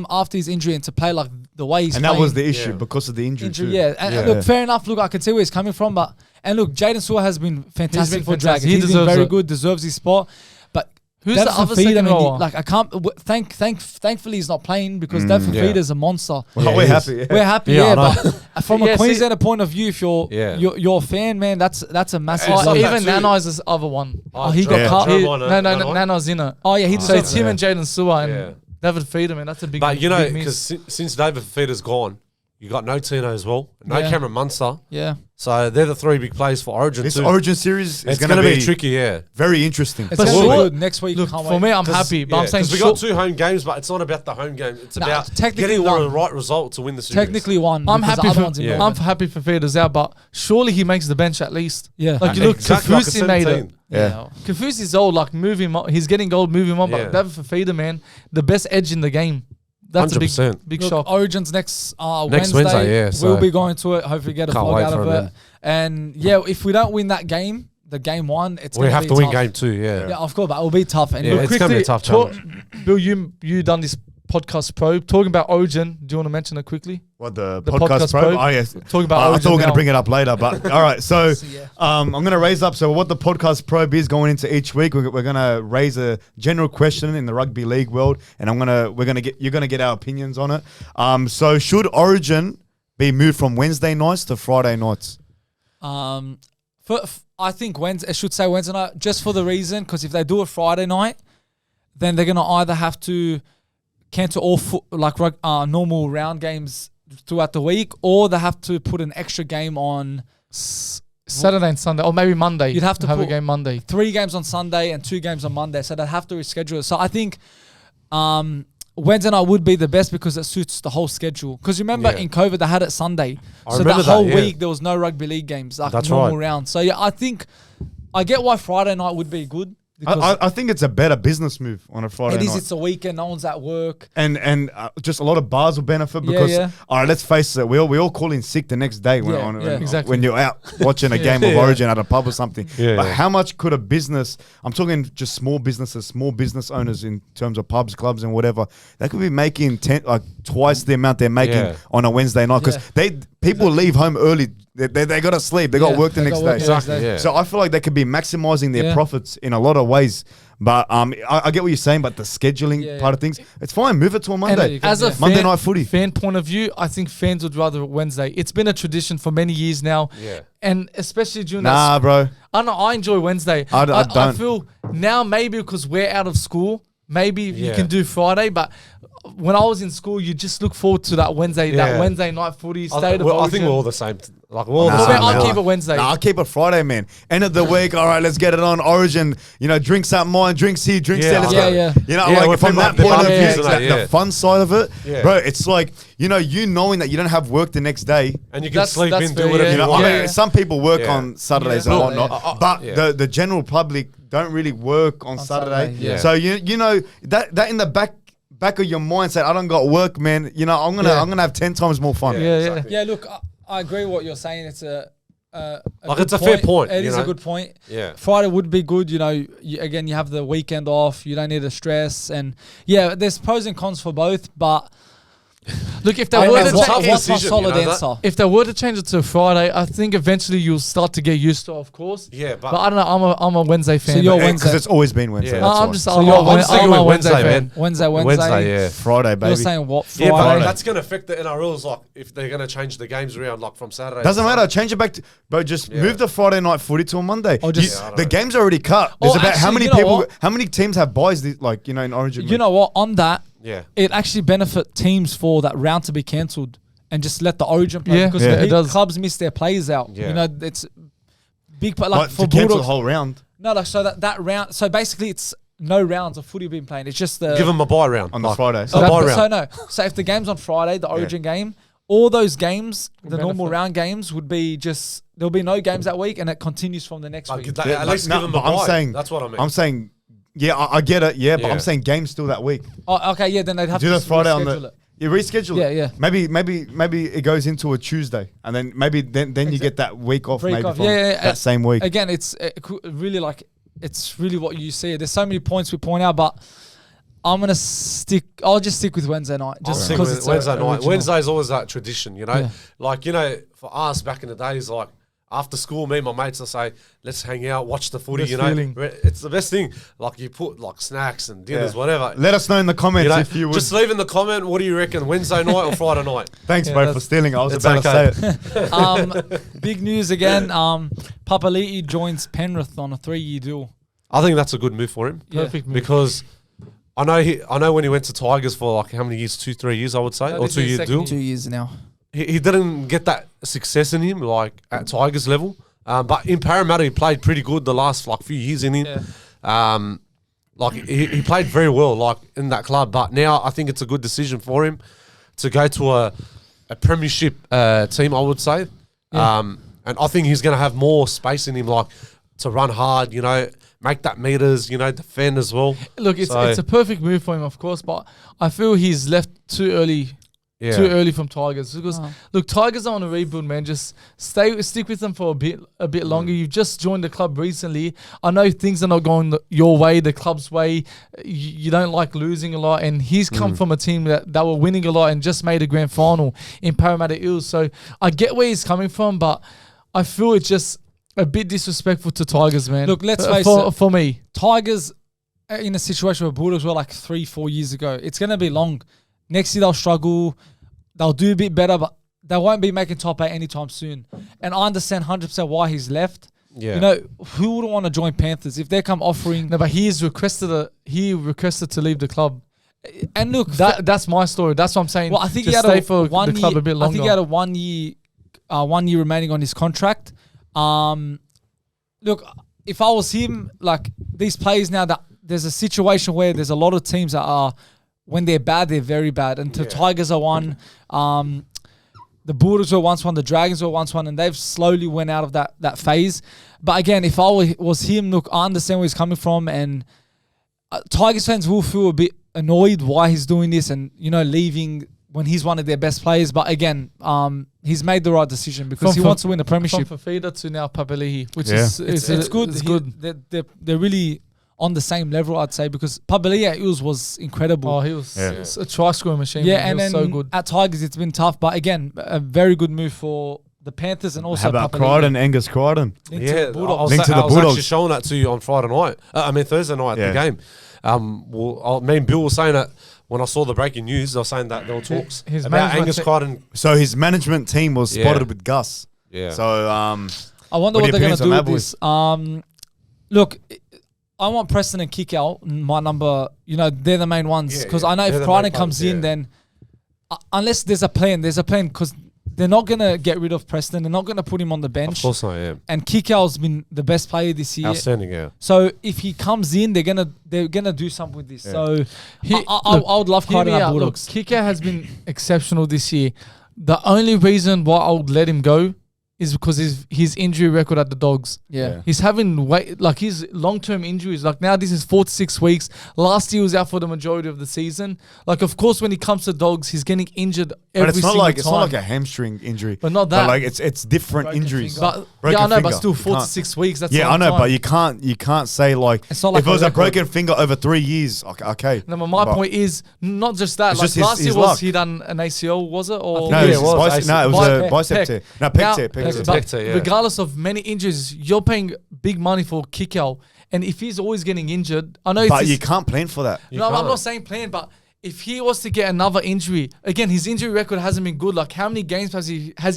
after his injury and to play like the way he's and playing. that was the issue Yeah. because of the injury. Injury, too. yeah. And look, fair enough. Look, I can see where he's coming from, but look, Jaden Su'a has been fantastic for fantastic. Dragons. He He's been deserves very it. good, deserves his spot. But Who's the other second rower? Like I can't. Thankfully he's not playing because David Fifita is a monster. Well, we're happy. Yeah. We're happy, Yeah, but from a Queenslander point of view, if you're a fan, man, that's a massive. Oh, stuff. even Nanai's this other one. He got cut. No, Nanai's in it. Oh yeah, he So it's him and Jaden Sua'ali'i and Yeah. David Fifita, man. That's a big. But you know, big miss. because since David Fifita's gone, you got no Tino as well, no Yeah. Cameron Munster. Yeah, So they're the three big players for Origin This too. Origin series is it's going going to to be be tricky, yeah. very interesting. it's But gonna be sure- good next week. Look, can't for wait. me, I'm happy, but I'm saying we got 2 home games, but it's not about the home game. It's about technically getting one. the right result to win the series. Technically one. I'm because the happy other for one's Yeah. I'm happy for Fifita's out, but surely he makes the bench at least. Yeah. Like you look, Exactly, like a Kafusi made it. 17. Yeah. Kafusi's old, like move him on. He's getting old, move him on. Yeah. But David Fifita, man, the best edge in the game. That's 100%. a big Look, shock. Origins next Next Wednesday, yeah, so- we'll be going to it. Hopefully, get a Can't vlog wait out for of it, it. man. And yeah, if we don't win that game, the game one, it's We gonna have be to win tough. game 2, yeah. Yeah, of course, but it'll be tough. And Yeah, look, it's going to be a tough challenge. Bill, you done this podcast probe talking about Origin. Do you want to mention it quickly? What, the The podcast podcast probe? probe? Oh, yes. Talking about I Origin thought we were going now. to bring it up later, but all right. So yeah. I'm going to raise up. So what the podcast probe is going into each week, we're going to raise a general question in the rugby league world, and you're going to get our opinions on it. So should Origin be moved from Wednesday nights to Friday nights? I think Wednesday. I should say Wednesday night, just for the reason because if they do a Friday night, then they're gonna either have to cancel all normal round games throughout the week, or they have to put an extra game on. Saturday and Sunday, or maybe Monday. You'd have to have a put game Monday. 3 games on Sunday and 2 games on Monday, so they'd have to reschedule it. So I think Wednesday night would be the best because it suits the whole schedule. Because remember in COVID they had it Sunday, so that remember that, whole yeah. week there was no rugby league games, like That's normal right. round. So yeah, I think I get why Friday night would be good. Because I think it's a better business move on a Friday it is. night. It's a weekend. No one's at work. And just a lot of bars will benefit because, all right, let's face it, we all call in sick the next day when you're out watching a game of Origin at a pub or something. But how much could a business, I'm talking just small businesses, small business owners in terms of pubs, clubs and whatever, they could be making twice the amount they're making on a Wednesday night because people leave home early. They got to sleep. They got work the next day. Exactly, yeah. So I feel like they could be maximizing their profits in a lot of ways. But I get what you're saying, but the scheduling part of things, it's fine. Move it to a Monday. As a Monday night footy. fan point of view, I think fans would rather Wednesday. It's been a tradition for many years now. Yeah. And especially during Nah, bro. I know I enjoy Wednesday. I don't. I feel now maybe because we're out of school, maybe you can do Friday, but when I was in school, you just look forward to that Wednesday night footy, state of I Origin. think we're all the same. Like we're all the Nah, same. I'll now. keep it Wednesday. I'll keep it Friday, man. End of the week. All right, let's get it on Origin. Drinks out mine, drinks here, drinks there. Let's go. Yeah, from that the point of view, barbecues it's and that, the fun side of it, Yeah. bro. It's like you knowing that you don't have work the next day. And you can That's- sleep that's in, do fair, whatever yeah. you I want. mean, some people work Yeah. on Saturdays Yeah. and Yeah. whatnot, but the general public don't really work on Saturday. Saturday, yeah. So you know that in the back of your mind said, I don't got work, man. I'm gonna have 10 times more fun. Yeah, look, I agree with what you're saying. It's a Like, good it's a fair point, It you is know? a good point. Yeah. Friday would be good. You have the weekend off. You don't need to stress. And yeah, there's pros and cons for both. But Look, if they I were mean, to what's change, my decision, solid you know answer? if they were to change it to Friday, I think eventually you'll start to get used to it, of course. Yeah, But I don't know. I'm a Wednesday fan. So you're Because Wednesday. it's always been Wednesday. Yeah. that's I'm why. just. So I'm you're a Wednesday I'm a with Wednesday Wednesday, fan. man. Wednesday. Wednesday, yeah. Friday, baby. You're saying what? Yeah, Friday. but that's going to affect the NRLs, like, if they're going to change the games around, like, from Saturday. Doesn't to matter. Sunday. Change it back to, bro. Just move the Friday night footy to a Monday. Or just- the game's already cut. There's Oh, about how actually, many you know people, what? how many teams have buys in Origin. You know what? On that, Yeah. it actually benefit teams for that round to be cancelled and just let the Origin play Yeah. because Yeah. the It big does. clubs miss their players out. Yeah. It's big, but like like for to cancel the Bulldogs. whole round No, so that round. So basically, it's no rounds of footy being played. It's just the Give them a bye round. on the like, Friday. a So, bye so round. no. So if the game's on Friday, the Origin game, all those games, the normal benefit. round games, would be just there'll be no games that week, and it continues from the next Like, week. at least No, give them a but I'm bye. saying That's what I mean. I'm saying, yeah, I get it. Yeah, but Yeah. I'm saying games still that week. Oh, okay, yeah, then they'd have Do to the just Friday on reschedule the. it. You reschedule Yeah, it. yeah. Maybe it goes into a Tuesday, and then maybe then you get that week off. Break Maybe off. from Yeah, that same week. Again, it's really like it's really what you see. There's so many points we point out, but I'm gonna stick. I'll just stick with Wednesday night, just Stick because with it's Wednesday night. original. Wednesday's always that tradition, you know. Yeah. Like, for us back in the days, like after school, me and my mates will say, let's hang out, watch the footy, Best you know. feeling. It's the best thing. Like you put like snacks and dinners, whatever. Let us know in the comments You know, if you would. just leave in the comment, what do you reckon, Wednesday night or Friday night? Thanks, Yeah, bro, for that's- stealing. I was it's about okay. to say it. Big news again. Papali'i joins Penrith on a 3-year deal. I think that's a good move for him. Perfect move. Because I know when he went to Tigers for like how many years, 2-3 years, I would say, or this is 2 year second deal. 2 years now. He didn't get that success in him like at Tigers level. But in Parramatta, he played pretty good the last like few years in him. Yeah. Like he played very well like in that club. But now I think it's a good decision for him to go to a premiership team, I would say. Yeah. And I think he's going to have more space in him, like to run hard, you know, make that meters, you know, defend as well. Look, it's a perfect move for him, of course, but I feel he's left too early. Yeah. Too early from Tigers because look, Tigers are on a rebuild, man. Just stick with them for a bit longer. You've just joined the club recently. I know things are not going your way, the club's way. You don't like losing a lot, and he's come from a team that were winning a lot and just made a grand final in Parramatta Eels. So I get where he's coming from, but I feel it's just a bit disrespectful to Tigers, man. Look, let's face it. For me, Tigers are in a situation where Bulldogs were like 3-4 years ago. It's going to be long. Next year they'll struggle. They'll do a bit better, but they won't be making top 8 anytime soon. And I understand 100% why he's left. Yeah. You know, who wouldn't want to join Panthers if they come offering? no, but he requested to leave the club. And look, That's my story. That's what I'm saying. well, I think he Just had stay a for one the club year. a bit I longer. think he had a 1 year remaining on his contract. Look, if I was him, like these players now, that there's a situation where there's a lot of teams that are, when they're bad, they're very bad. And the Tigers are one. The Bulldogs were once one. The Dragons were once one. And they've slowly went out of that phase. But again, if I was him, look, I understand where he's coming from. And Tigers fans will feel a bit annoyed why he's doing this and, you know, leaving when he's one of their best players. But again, he's made the right decision because he wants to win the premiership. From Fifita to now Papali'i, which Yeah. is It's good. It's good. They're really on the same level, I'd say, because Papalii at Eels was incredible. Oh, he was a try scoring machine. Yeah, he and was then so good. at Tigers, it's been tough. But again, a very good move for the Panthers and also How about Papalii. Crichton, Angus Crichton? Linked to Yeah, the Bulldogs. Linked to the I was Bulldogs. actually showing that to you on Friday night. Thursday night at the game. Me and Bill were saying that when I saw the breaking news. They were saying that there were talks His about management Angus Crichton. So his management team was Yeah. spotted with Gus. Yeah. So I wonder What what are they're your going to do with opinions on this. Look, I want Preston and Kikau, my number, you know, they're the main ones. Yeah, Because yeah. I know They're if the Crichton main comes players, in, yeah. then unless there's a plan because they're not going to get rid of Preston. They're not going to put him on the bench. Of course I am. And Kikau's been the best player this year. Outstanding, yeah. So if he comes in, they're gonna do something with this. So I would love Hear Crichton me at out. Look, Bulldogs. Kikau has been exceptional this year. The only reason why I would let him go is because his injury record at the Dogs. Yeah. He's having his long-term injuries. Like now this is 4 to 6 weeks. Last year he was out for the majority of the season. Like of course when he comes to Dogs, he's getting injured every but it's not single like time. it's not like a hamstring injury. But not that. like it's different Broken injuries. finger. But Broken yeah, I know, but finger. still You 4 to can't- 6 weeks. That's Yeah, a I long know, time. but you can't say like It's not like if it was a a record. broken finger over 3 years. Okay. No, but my But- point is not just that. It's Like just his- last year his was luck. he done an ACL? Was it or think No, Yeah, it it was. was a bicep Pec. tear. No, Now- pec tear. Pec But tear, yeah. regardless of many injuries, you're paying big money for Kikau, and if he's always getting injured, I know. But it's you can't plan for that. no, I'm can't. not saying plan, but if he was to get another injury, again, his injury record hasn't been good. Like how many games has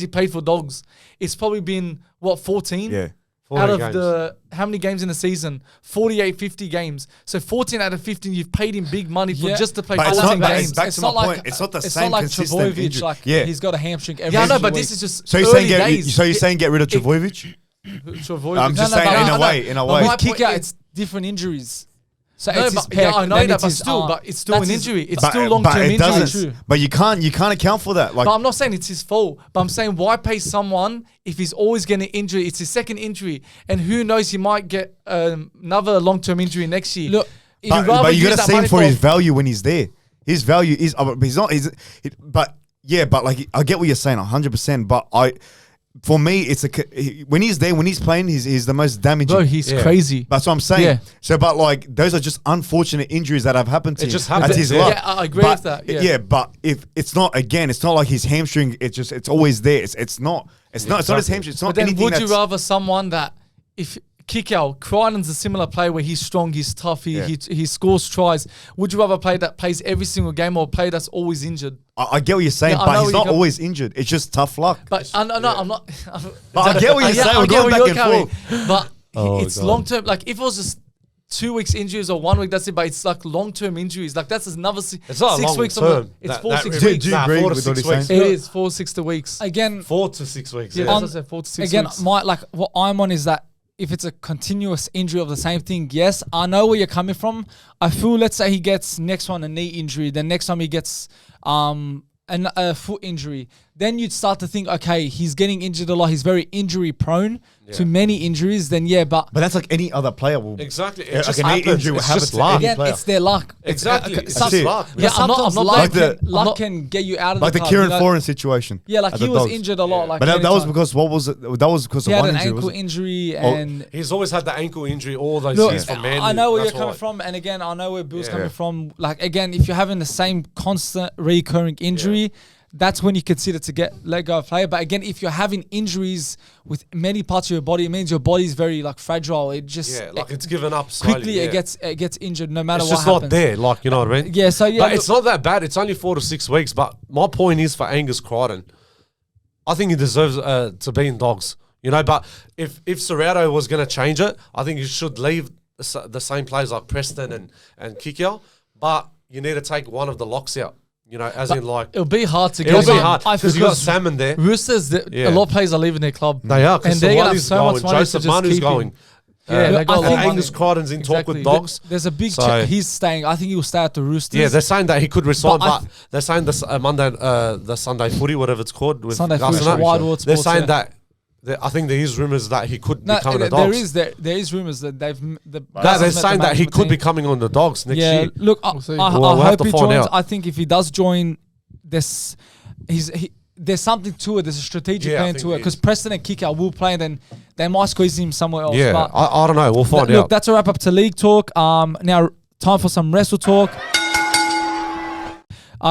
he played for Dogs? It's probably been 14. Yeah. 14 Out of games. the how many games in the season? 48, 50 games. So 14 out of 15, you've paid him big money for Yeah. just to play But it's 14 not- games. it's back to my point. It's not the same like consistent Trbojevic, injury. like Yeah. he's got a hamstring every Yeah, I know, single but this week. is just So you're early saying days. you're saying get rid of Trbojevic? Trbojevic. I'm just No, saying but in no, a way. In a but way. my With point Kikau, is- it's different injuries. So No, it's his but yeah, pec, I know then that, it's but his still, arm. but it's still an That's his- injury. It's But- still but long-term it injury. doesn't. But you can't account for that. Like But I'm not saying it's his fault. But I'm saying why pay someone if he's always getting injured? It's his second injury, and who knows, he might get another long-term injury next year. Look, You'd rather but you use gotta that see him money for his value when he's there. His value is, but he's not. But yeah, but like I get what you're saying, 100%. But for me, it's when he's there, when he's playing, he's the most damaging. Bro, he's crazy. That's what I'm saying. Yeah. So, but like, those are just unfortunate injuries that have happened to him. Just happened. That's his Yeah. luck. Yeah, I agree with that. Yeah. But if it's not like his hamstring, it's always there. It's not his hamstring. It's not But then anything. would you rather someone that if Kikau, Crichton's a similar player where he's strong, he's tough, he scores tries. Would you rather play that plays every single game or play that's always injured? I get what you're saying, Yeah, but he's not always injured. It's just tough luck. But I'm not. But I get what you're saying. We're going back and forth. But it's God. long term. Like if it was just 2 weeks injuries or 1 week, that's it. But it's like long term injuries. Like that's another It's not 6 long weeks. term. It's That- 4 that 6 really- weeks. Do you agree 4 to with what 6 he's weeks. saying? It is 4 6 weeks. Again, 4 to 6 weeks. Yeah, Yeah. that's what I said, 4 to 6 again, weeks. what I'm on is that if it's a continuous injury of the same thing, yes, I know where you're coming from. I feel, let's say he gets next one a knee injury, then next time he gets a foot injury, then you'd start to think, okay, he's getting injured a lot. He's very injury prone to many injuries. Then But that's like any other player will. Exactly. It Like just an knee happens. injury will It's happen just to luck. any again, player. it's their luck. Exactly. It's That's just it. luck. Yeah, I'm not sometimes blaming- Like the- luck can get you out of Like the the club, Kieran you know? Foran situation. Yeah, like at he the was Dogs. injured a lot. Like But that was anytime. because what was it? That was because he of had one an injury. ankle wasn't it? injury, Oh, and He's always had the ankle injury all those look, years from Man. I know where you're That's coming why. from, and again, I know where Bill's Yeah. coming from. Like again, if you're having the same constant recurring injury, that's when you consider to let go of player. But again, if you're having injuries with many parts of your body, it means your body's very like fragile. It just it's given up slowly. quickly. Yeah. It gets injured no matter It's what just happens. not there, like, you know what I mean? Yeah, so yeah, But it's not that bad. It's only 4 to 6 weeks. But my point is for Angus Crichton, I think he deserves to be in Dogs. You know, but if Serrato was going to change it, I think you should leave the same players like Preston and Kikau. But you need to take one of the locks out. You know, as in like It'll be hard to it'll get be him. hard because you got Salmon there. Roosters, a lot of players are leaving their club. They are and because they're gonna have Sua'ali'i's so much going, money Joseph to just Manu's keep going. him. Yeah, they got a lot and of Angus money. Crichton's in talk Exactly. with Dogs. there's a big So- he's staying. I think he'll stay at the Roosters. Yeah, they're saying that he could resign, But I but they're saying this Monday, the Sunday footy, whatever it's called, with Sunday Garcia. Footy, Wildwood They're Sports, saying yeah. that I think there is rumours that he could No, be coming to there Dogs. there is rumors that they've. They're saying that he could be coming on the Dogs next Yeah, year. look, see. I We'll have hope to he find joins. out. I think if he does join, there's something to it. There's a strategic Yeah, I plan think to it there because is. Preston and Kikau will play, and then they might squeeze him somewhere else. Yeah, but I don't know. We'll find look, out. that's a wrap up to league talk. Now time for some Wrestle Talk.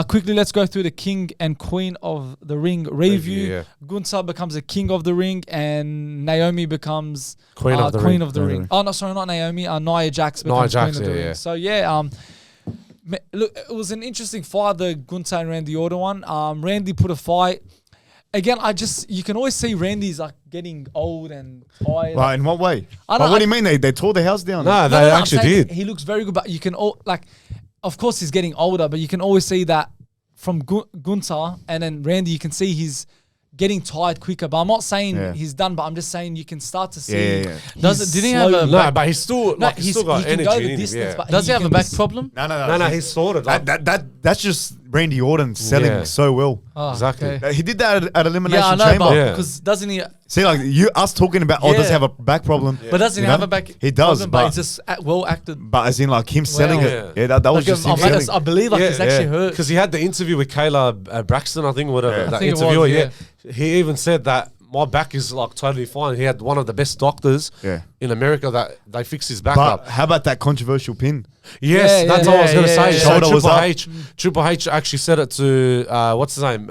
Quickly, let's go through the King and Queen of the Ring review. yeah. Gunther becomes a King of the Ring, and Naomi becomes Queen of the Queen Ring. of the Ring. Oh no, sorry, not Naomi. Nia Jax becomes Nia Jax, Queen of the yeah, Ring. yeah. So yeah, look, it was an interesting fight, the Gunther and Randy Orton one. Randy put a fight. Again, you can always see Randy's like getting old and tired. Right, in what way? I But don't- what do you mean? They tore the house down? No, they I'm actually saying did. He looks very good, but you can of course he's getting older, but you can always see that from Gunther and then Randy, you can see he's getting tired quicker. But I'm not saying he's done, but I'm just saying you can start to see. Yeah. Didn't he have a No, but he's still No, he's still got he can energy go the in him. distance, Yeah. but Does he have a can back just- problem? No, he's sorted. Like, That's just Randy Orton selling Yeah. so well. Oh, Exactly. okay. He did that at Elimination Yeah, I know, Chamber. but Yeah. because doesn't he? See, like us talking about, does Yeah. he have a back problem? But doesn't You he have know? a back? He does, problem, but it's just well acted. but as in like him selling Wow. it. Yeah, that was Like, just him selling. I believe like he's actually hurt. Because he had the interview with Kayla Braxton, I think, whatever. Yeah. That I think it interviewer, was, yeah. He even said that my back is like totally fine. He had one of the best doctors in America that they fixed his back But up. how about that controversial pin? Yes, Yeah, that's yeah, what I was going to yeah, say. yeah. So Shoulder was up. Triple H actually said it to, what's his name?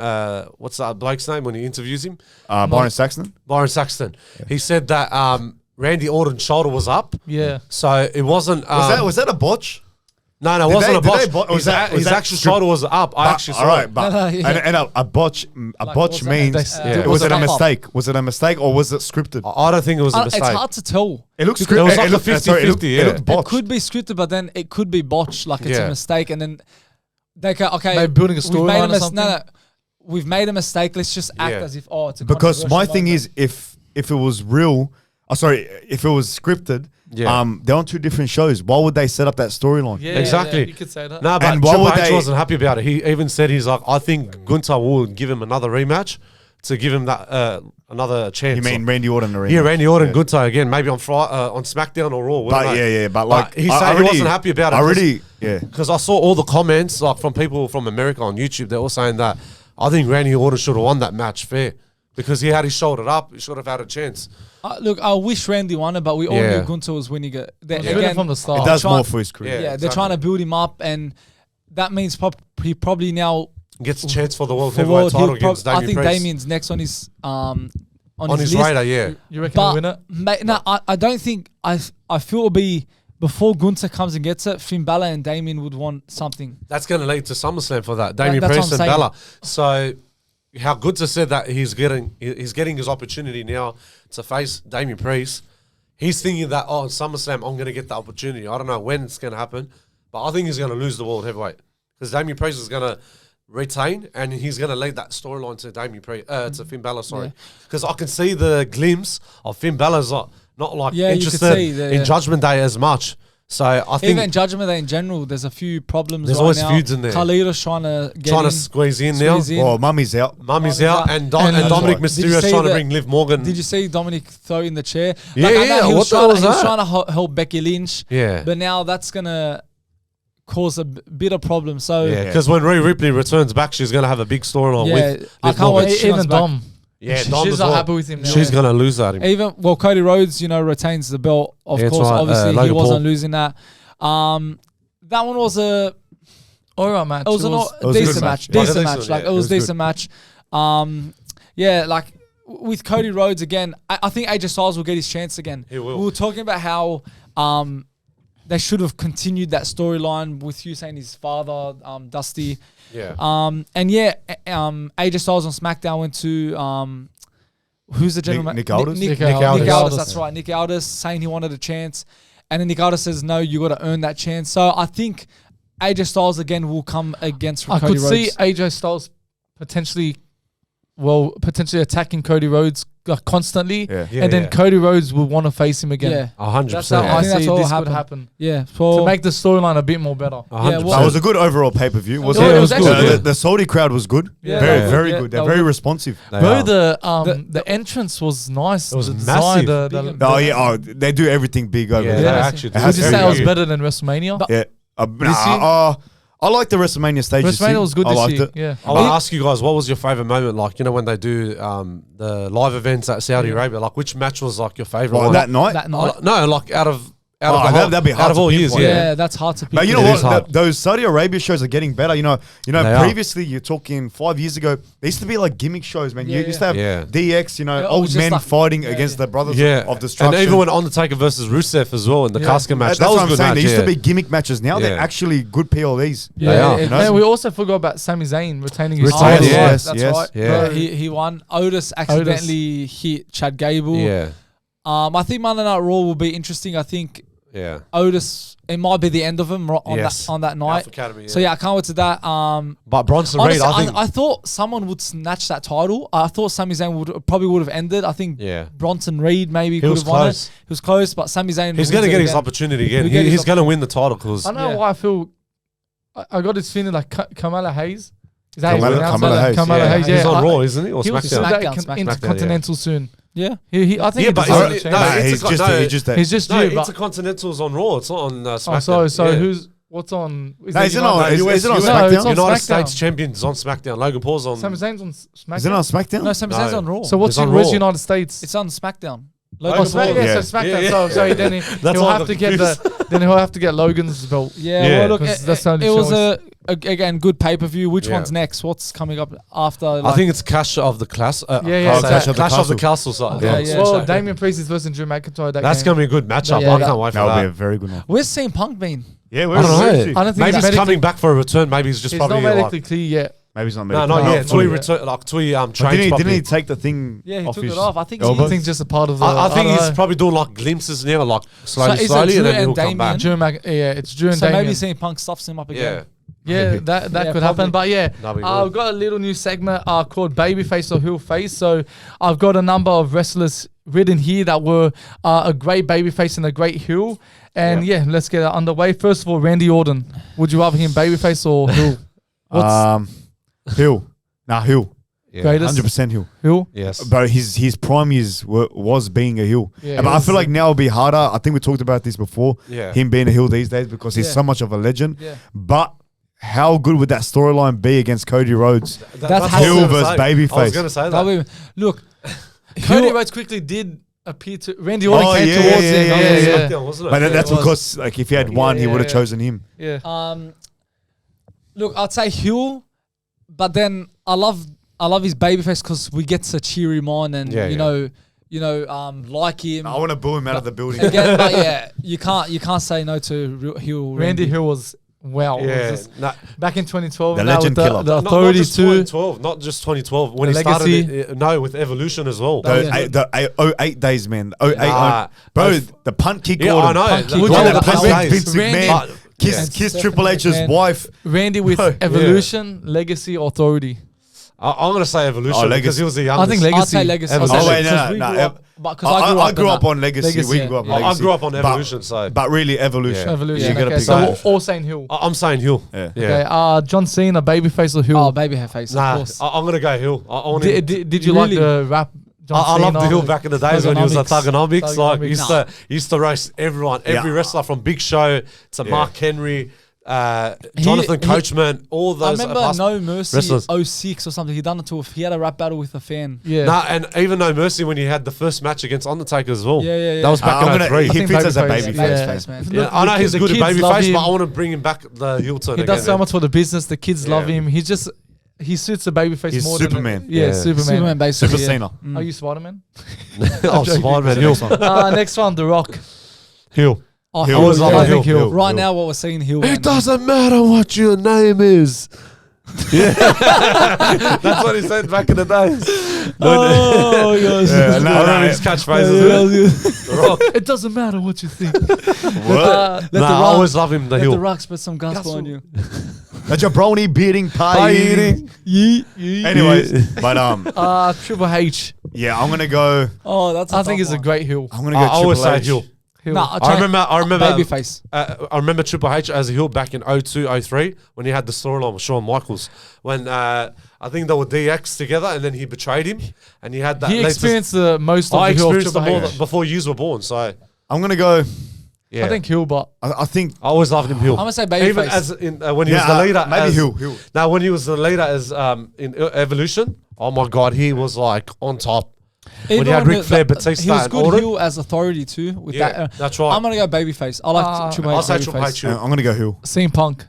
What's that bloke's name when he interviews him? Byron Saxton. Byron Saxton. He said that Randy Orton's shoulder was up. Yeah. So it wasn't. Was that a botch? No, it Did wasn't they- a did botch. they bo- was that- was his that actual strip- shoulder was up. I actually all saw right, it. but No, yeah. and a botch, Like, botch what's that? means Yeah. was it a Up. mistake? Was it a mistake or was it scripted? I don't think it was a It's mistake. hard to tell. It looks It scripted. was like a looked- 50-50, yeah. It looked It botched. could be scripted, but then it could be botched, like it's Yeah. a mistake, and then they go, okay, Maybe building a we've made storyline or mis- something? No, we've made a mistake. Let's just act Yeah. as if it's a Because my controversial thing moment. is, if it was real, if it was scripted, Yeah. they're on two different shows. Why would they set up that storyline? Yeah, Exactly. Yeah, you could say that. No, but And why Triple would H they- wasn't happy about it. He even said he's like, I think Gunther will give him another rematch to give him that another chance. You mean Randy Orton? Yeah, Randy Orton, Gunther again, maybe on on SmackDown or Raw. we don't But know. but like he I said he already- wasn't happy about it. I already, yeah. Because I saw all the comments like from people from America on YouTube. They're all saying that I think Randy Orton should have won that match fair. because he had his shoulder up. He should have had a chance. Look, I wish Randy won it, but we all knew Gunther was winning it. Again, from the start. It does more for his career. Yeah, exactly. they're trying to build him up, and that means he probably now gets a chance for the world heavyweight title against Damien I think Priest. Damien's next on his on his list. radar. Yeah, You reckon he'll win it? No, I don't think. I feel it'll be before Gunther comes and gets it. Finn Balor and Damien would want something. that's going to lead to SummerSlam for that. Damien That's Priest what and I'm Balor. So, how Gunther said that he's getting his opportunity now to face Damien Priest. He's thinking that in SummerSlam I'm going to get the opportunity. I don't know when it's going to happen, but I think he's going to lose the world heavyweight because Damien Priest is going to retain and he's going to lead that storyline to to Finn Balor. Sorry, because I can see the glimpse of Finn Balor's not interested in Judgment Day as much. So I think even Judgment Day in general, there's a few problems. There's right always now. feuds in there. Khalil's trying to squeeze in now. Well, Mummy's out. Mummy's out, and Dominic Mysterio's trying to bring Liv Morgan. Did you see Dominic throw in the chair? Yeah, I know he was trying to help Becky Lynch. Yeah. But now that's gonna cause a bit of problem. So Yeah, because when Rhea Ripley returns back, she's going to have a big storyline with I Liv can't Morgan. wait. Even Dom. Yeah, She's Dom as not well. happy with him now. She's going to lose at him. Even Cody Rhodes, retains the belt. Of Yeah, that's course, right. obviously he Logan wasn't Paul. losing that. That one was a Alright match. It was a a decent good match. match. Yeah. Decent Yeah, match. yeah, Like it it was was a decent match. Like with Cody Rhodes again, I think AJ Styles will get his chance again. He will. We were talking about how they should have continued that storyline with you saying his father, Dusty. Yeah. AJ Styles on SmackDown went to who's the gentleman? Nick Aldis? Nick Nick Aldis. Aldis, that's right. Nick Aldis saying he wanted a chance. And then Nick Aldis says, no, you got to earn that chance. So I think AJ Styles again will come against I Cody could Rhodes. see AJ Styles potentially attacking Cody Rhodes constantly, Yeah. and then Cody Rhodes will want to face him again. Yeah. 100%. That's how I I think that's see what this will could happen. Yeah. To make the storyline a bit more better. 100%. well- It was a good overall pay-per-view. Yeah, it was actually The, good. the Saudi crowd was good. Yeah. Very Yeah, good. that They're was very good. responsive. They Bro, are. the entrance was nice. It was The massive. design, Oh, yeah. They do everything big over Yeah, there. they Yeah. actually It do. has Would you very say it was good. better than WrestleMania? Yeah. I like the WrestleMania stage. WrestleMania was good I this liked year. it. Yeah. I want to ask you guys, what was your favorite moment? Like, when they do the live events at Saudi Arabia, like which match was like your favorite Like one? that night. That night. No, like out of the Oh, whole, that'd be hard out of to all years, pinpoint. Yeah, that's hard to pick. But you know It what? is hard. Those Saudi Arabia shows are getting better. You know. They are. Previously, you're talking 5 years ago. They used to be like gimmick shows, man. Yeah, You used to have yeah. DX. Yeah, it was Old just men like- fighting yeah, against yeah. the brothers Yeah, of destruction. and even when Undertaker versus Rusev as well in the casket match, That's that was what a I'm good saying. match. They used to yeah. be gimmick matches. Now they're Yeah. actually good PLEs. They are. You know? And we also forgot about Sami Zayn retaining his Retaining, title. yes, that's yes. right. Yeah. He won. Otis accidentally hit Chad Gable. Yeah, I think Monday Night Raw will be interesting. I think yeah. Otis, it might be the end of him on Yes. that night. Alpha Academy, So yeah, I can't wait to that. But Bronson Reed, Honestly, I think. I thought someone would snatch that title. I thought Sami Zayn probably would have ended. I think Yeah. Bronson Reed maybe could was have won close. it. He was close, but Sami Zayn He's going to wins it get his again. opportunity again. He'll get his He's going to win the title because I don't know Yeah. why I feel. I got this feeling like Kamala Hayes. Is that Kamala- how you pronounce Kamala it? Hayes, Kamala yeah. Hayes. he's Yeah, on I- Raw, isn't he? Or He was SmackDown? SmackDown. Intercontinental soon. Yeah. I think Yeah, he but deserves a it's- chance. no, Nah, it's he's a- just no, he's just that. He's just No, due. But Intercontinental's on Raw. It's not on SmackDown. so Yeah. what's on? No, is it on? Is it on No, it's SmackDown? on United SmackDown. States Champions on SmackDown. Logan Paul's on. Sami Zayn's on SmackDown. Is it on SmackDown? No, Sami Zayn's No. on Raw. So what's It's on where's Raw. United States? It's on SmackDown. Logan Logan Paul. Paul. Yeah, Yeah. so SmackDown. Yeah. So then he'll why I have to got get then he'll have to get Logan's belt. Yeah, Yeah. well, look, 'Cause it, that's the only it was choice. again good pay per view. Which Yeah. one's next? What's coming up after? I think it's Clash of the Class. Yeah. Clash of Castle. the Castle. Side. Okay, yeah. Well, so- Damien Priest is versus Drew McIntyre. That's going to be a good matchup. Yeah, I that- can't wait for That would be a that. very good one. Where's CM Punk been? Yeah, I don't know. I don't think Maybe he's he's medically- coming back for a return. Maybe he's just He's probably not like, medically clear yet. Maybe he's not. no, not medical. yet. Till he return, like till he trains Didn't properly. he take the thing? Yeah, he off took his it off. I think elbow? I think just a part of the. I think don't he's know. probably doing like glimpses now, like slowly, is it slowly, and Drew then he'll and come back. Damien? It's Drew and So Damien. maybe CM Punk stuffs him up Yeah. again. Yeah, that Yeah, could happen. probably. But yeah, That'd be I've good. got a little new segment called Babyface or Heel Face. So I've got a number of wrestlers written here that were a great babyface and a great heel. And yeah, let's get it underway. First of all, Randy Orton. Would you rather him babyface or heel? Hill. Hill. Yeah. Greatest 100% Hill. heel? Yes. But his prime years was being a heel. Yeah, but it I was- feel like now it'll be harder. I think we talked about this before. Yeah. Him being a heel these days because he's Yeah. so much of a legend. Yeah. But how good would that storyline be against Cody Rhodes? That's Hill versus Babyface. I was going to say that. Look, Cody Rhodes quickly did appear to Randy Orton came towards him. SmackDown, wasn't it? But that's because like if he had won, he would have chosen him. Yeah. Look, I'd say Hill, but then I love his babyface because we get to cheer him on and like him. I want to boo him out of the building. Again, but yeah, you can't say no to Hill. Randy Hill was back in 2012. The legend killer. The authority not just too. 2012, not just 2012. When The he legacy. started, with Evolution as well. The 08 days, man. 08, bro, the punt kick Yeah, order. I know. Punt The kick guy order. that Punch plays Vince Randy- McMahon. Kiss Triple H's Man. wife. Randy with Evolution, Legacy, Authority. I'm going to say Evolution Legacy. because he was the youngest. I think Legacy. I'd say Legacy. Evolution. Oh, wait, Because no. we grew up- but 'cause I grew up on on Legacy. We grew up on Legacy. I grew up on But- Evolution, so But really, Evolution. Yeah. Evolution. You gotta Okay, pick so one. all saying Hill. I'm saying Hill. Yeah. Okay, John Cena, Babyface or Hill? Oh, babyface, of Nah, course. I'm going to go Hill. I want him. Did you like Really? the rap? John I loved the Cena? Hill back in the days when he was a Thugonomics. Thugonomics. Like, Thugonomics. he used to roast everyone, every wrestler from Big Show to Mark Henry, Jonathan Coachman, all I those. remember No Mercy wrestlers. 06 or something. He had a rap battle with a fan. Yeah. Nah, and even No Mercy when he had the first match against Undertaker as well. Yeah. That was back in 03. He think fits as a babyface. babyface. Babyface, man. Yeah, I know The he's good at kids love babyface, him. but I want to bring him back the heel turn He again. does so much for the business. The kids love him. He suits the babyface He's more Superman. than Yeah. Superman, basically. Super yeah. Cena. Are you Spider-Man? Oh, Spider-Man, Hill. Next one, The Rock. Hill. Oh, Hill. Hill. Always love I Hill. think Hill. Right now, what we're seeing Hill. It doesn't matter what your name is. Yeah. That's what he said back in the days. Oh, gosh. Yeah, no, I remember no, his catchphrases. The Rock. It doesn't matter what you think. What? Let I always love him, the Let Hill. the Rock spit some gospel on you. A jabroni beating pie eating. Anyways, but Triple H. yeah, I'm gonna go. Oh, that's. I think it's a great Hill. I'm gonna go. I always Triple say H. Hill. Hill. Nah, I remember babyface. I remember Triple H as a heel back in 02-03 when he had the storyline with Shawn Michaels. When I think they were DX together and then he betrayed him and he had that. He experienced the most of I the Hill of experienced the Triple more H. before you were born. So I'm gonna go. yeah, I think Hill, but I think. I always loved him Hill. I'm gonna say babyface. Even as in when he was the leader. Maybe as, Hill. Now when he was the leader as in Evolution, oh my God, he was like on top. When you had Ric Flair, Batista, he was and good Orton. heel as authority too. With Yeah, that, that's right. I'm gonna go babyface. I like Triple H. I'll say Triple babyface. H. Hill. I'm gonna go Hill. CM Punk.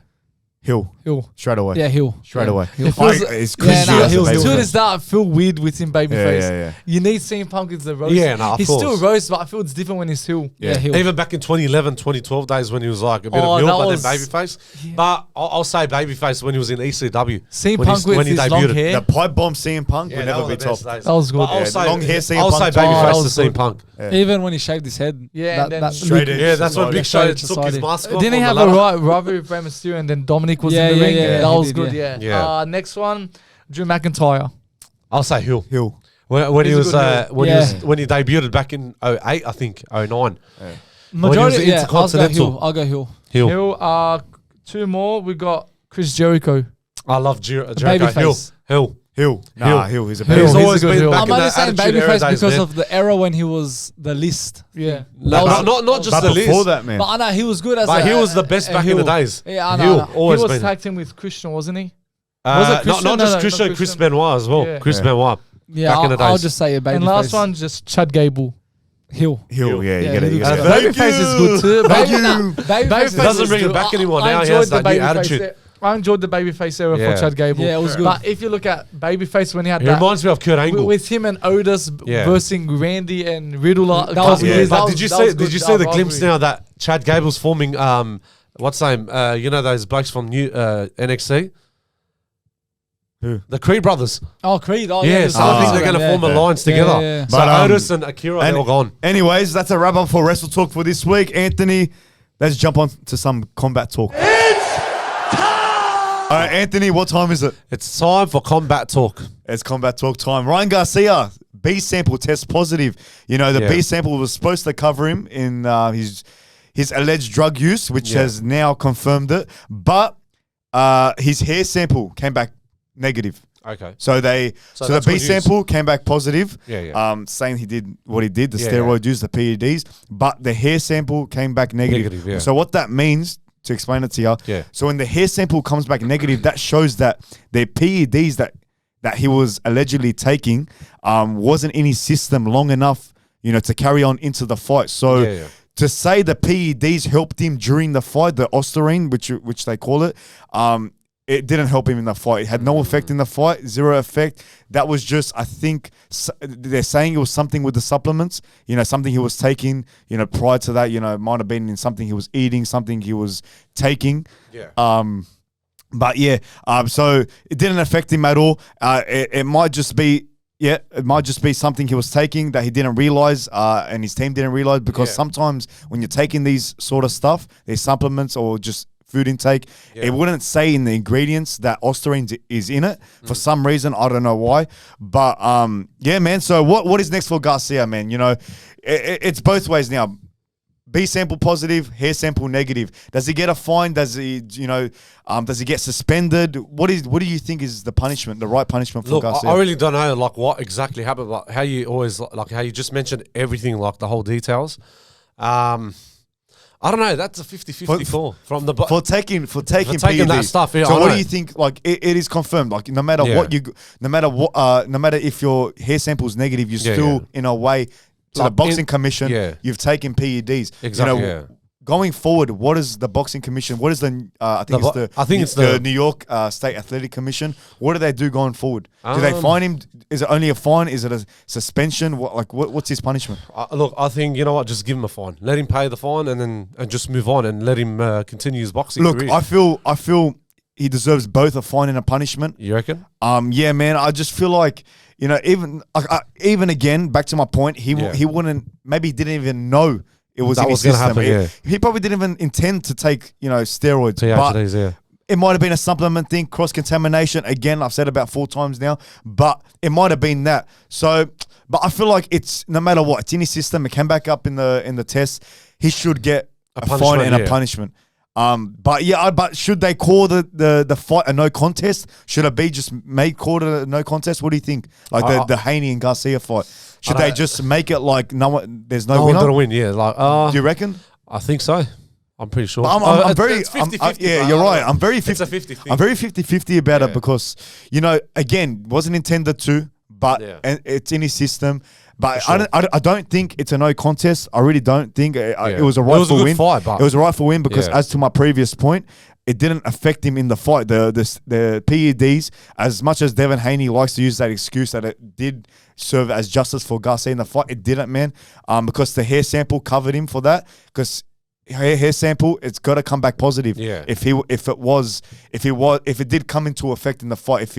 Hill. Straight away. Yeah, heel. Straight away. It feels- It's Yeah, crazy. nah, as a Hill's babyface. As soon as that, I feel weird with him babyface. Yeah. You need CM Punk as the roast. Yeah, nah, of he's course. still roast, but I feel it's different when he's heel. Yeah, heel. Even back in 2011, 2012 days when he was like a bit Oh, of heel, that but was- then babyface. But I'll say babyface when he was in ECW. CM when Punk with his long hair. The pipe bomb CM Punk Yeah, would that never were be the top. best days. That was good. But I'll Yeah, say, long hair CM I'll Punk. say Oh, babyface that to was CM good. Punk. Even when he shaved his head. Yeah, and then straight edge. Yeah, that's when Society. Big Show Straight took his society. mask off. Didn't he on have the a ladder. rivalry with Rey Mysterio and then Dominic was Yeah, in the yeah, ring? yeah, That he was did, good, yeah. yeah. Next one, Drew McIntyre. I'll say Hill. Hill. When he He's a was good heel. when he debuted back in 08, I think 09. Majority, yeah. Intercontinental. I'll go heel. Hill. Hill. Two more. We got Chris Jericho. I love Jericho. Babyface. Hill. Nah, Hill. He's a Hill. baby. He's He's always a good been heel. back I'm in only the saying Attitude Era babyface days, because man. of the era when he was the list. Yeah. Not just But the before list. that, man. But I know he was good as But a, he was the best a back in the heel. days. Yeah, I know. Hill, I know. always He was been. tag team with Christian, wasn't he? Was it Christian? Not No, just no, Christian, not Chris Christian. Benoit as well. Yeah. Chris Yeah. Benoit. Yeah, back in the I'll days. just say a babyface. And last one, just Chad Gable. heel. Hill. Yeah, you Yeah, get it. he You looks get good. it. Babyface is good too. Thank you. Babyface Doesn't is bring it good. back anymore I now. He enjoyed has the that new babyface attitude. era. I enjoyed the babyface era Yeah. for Chad Gable. Yeah, it was good. But if you look at babyface when he had He that reminds me of Kurt Angle. with him and Otis Yeah. versus Randy and Riddle, That was Yeah. good. But did you see the glimpse now that Chad Gable's forming what's the name? You know those blokes from new NXT? Who? The Creed brothers. Oh, Creed. Oh, Yeah, yeah. so I think they're going to form alliance together. yeah. So But, Otis and Akira, they're all gone. Anyways, that's a wrap up for Wrestle Talk for this week. Anthony, let's jump on to some combat talk. All right, Anthony, what time is it? It's time for combat talk. It's combat talk time. Ryan Garcia, B sample test positive. You know, the Yeah. B sample was supposed to cover him in his alleged drug use, which has now confirmed it. But his hair sample came back negative. Okay. So the that's B good news. sample came back positive. Yeah. Saying he did what he did, the Yeah, steroid use, the PEDs, but the hair sample came back negative. Negative, yeah. So what that means to explain it to you. Yeah. So when the hair sample comes back negative, that shows that the PEDs that he was allegedly taking wasn't in his system long enough, to carry on into the fight. So to say the PEDs helped him during the fight, the Ostarine, which they call it, it didn't help him in the fight. It had no effect in the fight, zero effect. That was just, I think, they're saying it was something with the supplements, something he was taking, prior to that, it might have been in something he was eating, something he was taking. Yeah. But yeah, so it didn't affect him at all. It might just be, it might just be something he was taking that he didn't realize, and his team didn't realize, because sometimes when you're taking these sort of stuff, these supplements or just food intake, it wouldn't say in the ingredients that Ostarine is in it for some reason. I don't know why, but yeah, man. So what is next for Garcia, man? It's both ways now. B sample positive, hair sample negative. Does he get a fine? Does he, does he get suspended? What do you think is the punishment, the right punishment for Garcia? I really don't know, what exactly happened. Like how you always, how you just mentioned everything, the whole details. I don't know. That's a 50-50 call from the for taking PEDs. That stuff. Yeah, so what do you think? It is confirmed. No matter no matter if your hair sample is negative, you're still in a way to the boxing commission. You've taken PEDs. Exactly. Going forward, what is the boxing commission? What is the? I think it's the New York State Athletic Commission. What do they do going forward? Do they fine him? Is it only a fine? Is it a suspension? What's his punishment? Look, I think just give him a fine. Let him pay the fine, and just move on, and let him continue his boxing career. I feel he deserves both a fine and a punishment. You reckon? Yeah, man. I just feel like even again, back to my point, he wouldn't, maybe he didn't even know it was in his system. He probably didn't even intend to take, steroids. But it might have been a supplement thing, cross-contamination. Again, I've said about 4 times now, but it might have been that. So, but I feel like it's, no matter what, it's in his system. It came back up in the test. He should get a fine and a punishment. But should they call the fight a no contest? Should it be just called a no contest? What do you think? The Haney and Garcia fight. Should they just make it like there's no winner? Gonna win, yeah. Do you reckon? I think so. I'm pretty sure. I'm very, it's 50-50, yeah, you're right. I'm very 50. It's a 50-50. I'm very 50-50 about it because, again, wasn't intended to, but it's in his system. But sure. I don't think it's a no contest. I really don't think it was a rightful win. It was a rightful win because, as to my previous point, it didn't affect him in the fight. The PEDs, as much as Devin Haney likes to use that excuse that it did serve as justice for Garcia in the fight, it didn't, man. Because the hair sample covered him for that. Because hair sample, it's got to come back positive. Yeah. If it did come into effect in the fight, if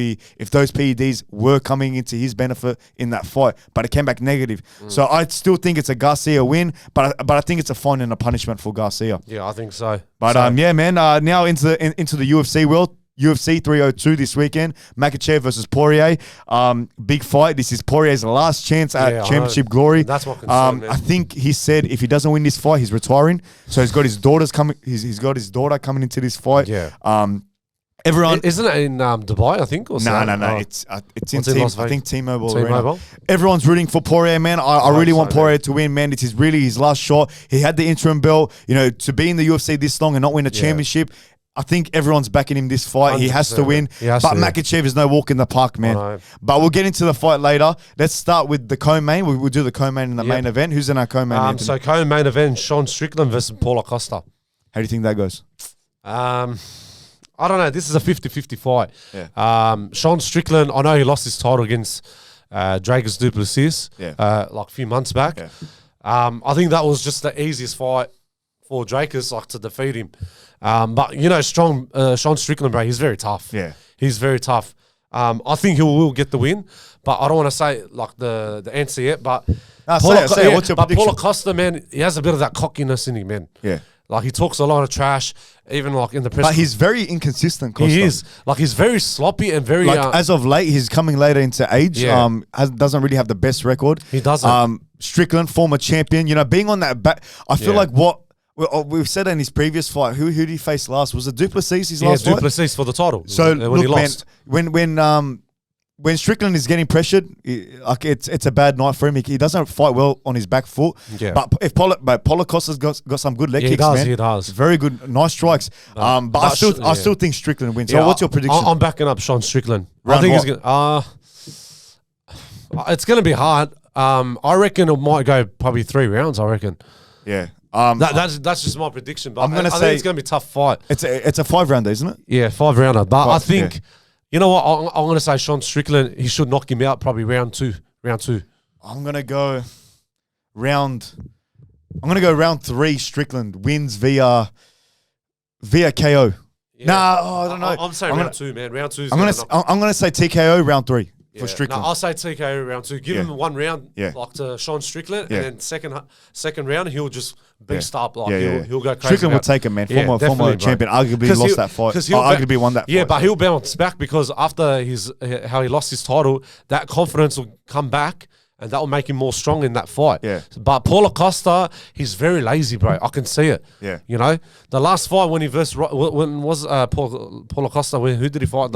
those PEDs were coming into his benefit in that fight, but it came back negative. So I still think it's a Garcia win, but I think it's a fine and a punishment for Garcia. Yeah, I think so. But yeah, man. Now into the UFC world. UFC 302 this weekend. Makhachev versus Poirier. Big fight. This is Poirier's last chance at championship glory. That's what concerns me. I think he said if he doesn't win this fight, he's retiring. So he's got his daughters coming. He's got his daughter coming into this fight. Yeah. Everyone isn't it in Dubai? I think. Or no. It's in I think T-Mobile. T-Mobile. Everyone's rooting for Poirier, man. I really want Poirier to win, man. It is really his last shot. He had the interim belt. To be in the UFC this long and not win a championship. I think everyone's backing him this fight. He has to win. Makhachev is no walk in the park, man. But we'll get into the fight later. Let's start with the co-main. We'll do the co-main in the main event. Who's in our co-main? So co-main event, Sean Strickland versus Paulo Costa. How do you think that goes? I don't know. This is a 50-50 fight. Yeah. Sean Strickland, I know he lost his title against Dragos du Plessis a few months back. Yeah. I think that was just the easiest fight for Dragos to defeat him. But Sean Strickland, bro, he's very tough. Yeah, he's very tough. I think he will get the win, but I don't want to say the answer yet. But what's your prediction? Paulo Costa, man, he has a bit of that cockiness in him, man. Yeah, he talks a lot of trash, even in the press. But he's very inconsistent. Costa. He is. He's very sloppy and very. As of late, he's coming later into age. Yeah. Doesn't really have the best record. He doesn't. Strickland, former champion. Being on that back, I feel like what. Well, we've said in his previous fight, who did he face last? Was it du Plessis his last fight? Du Plessis for the title. So when he lost. Man, when when Strickland is getting pressured, it's a bad night for him. He doesn't fight well on his back foot. Yeah. But Paulo Costa's got some good leg kicks, man. He does. Very good, nice strikes. But I still think Strickland wins. So what's your prediction? I'm backing up Sean Strickland. Round I think what? he's gonna. It's gonna be hard. I reckon it might go probably 3 rounds. I reckon. Yeah. That's just my prediction. But I think it's gonna be a tough fight. It's a 5-rounder, isn't it? Yeah, 5-rounder. But I think. Yeah. You know what? I'm going to say Sean Strickland. He should knock him out probably round two. I'm going to go round 3. Strickland wins via KO. Yeah. I don't know. I'm saying round 2, man. Round 2. I'm going to say TKO round 3 for Strickland. No, I'll say TKO round 2. Give him 1 round, like to Sean Strickland, and then second round he'll just beast up. Like he'll go crazy. Strickland will take him, man. Former champion, arguably lost that fight. Arguably won that fight. Yeah, but he'll bounce back because after how he lost his title, that confidence will come back. And that will make him more strong in that fight. Yeah. But Paulo Costa, he's very lazy, bro. I can see it. Yeah. You know, the last fight when he was Paulo Costa? Who did he fight?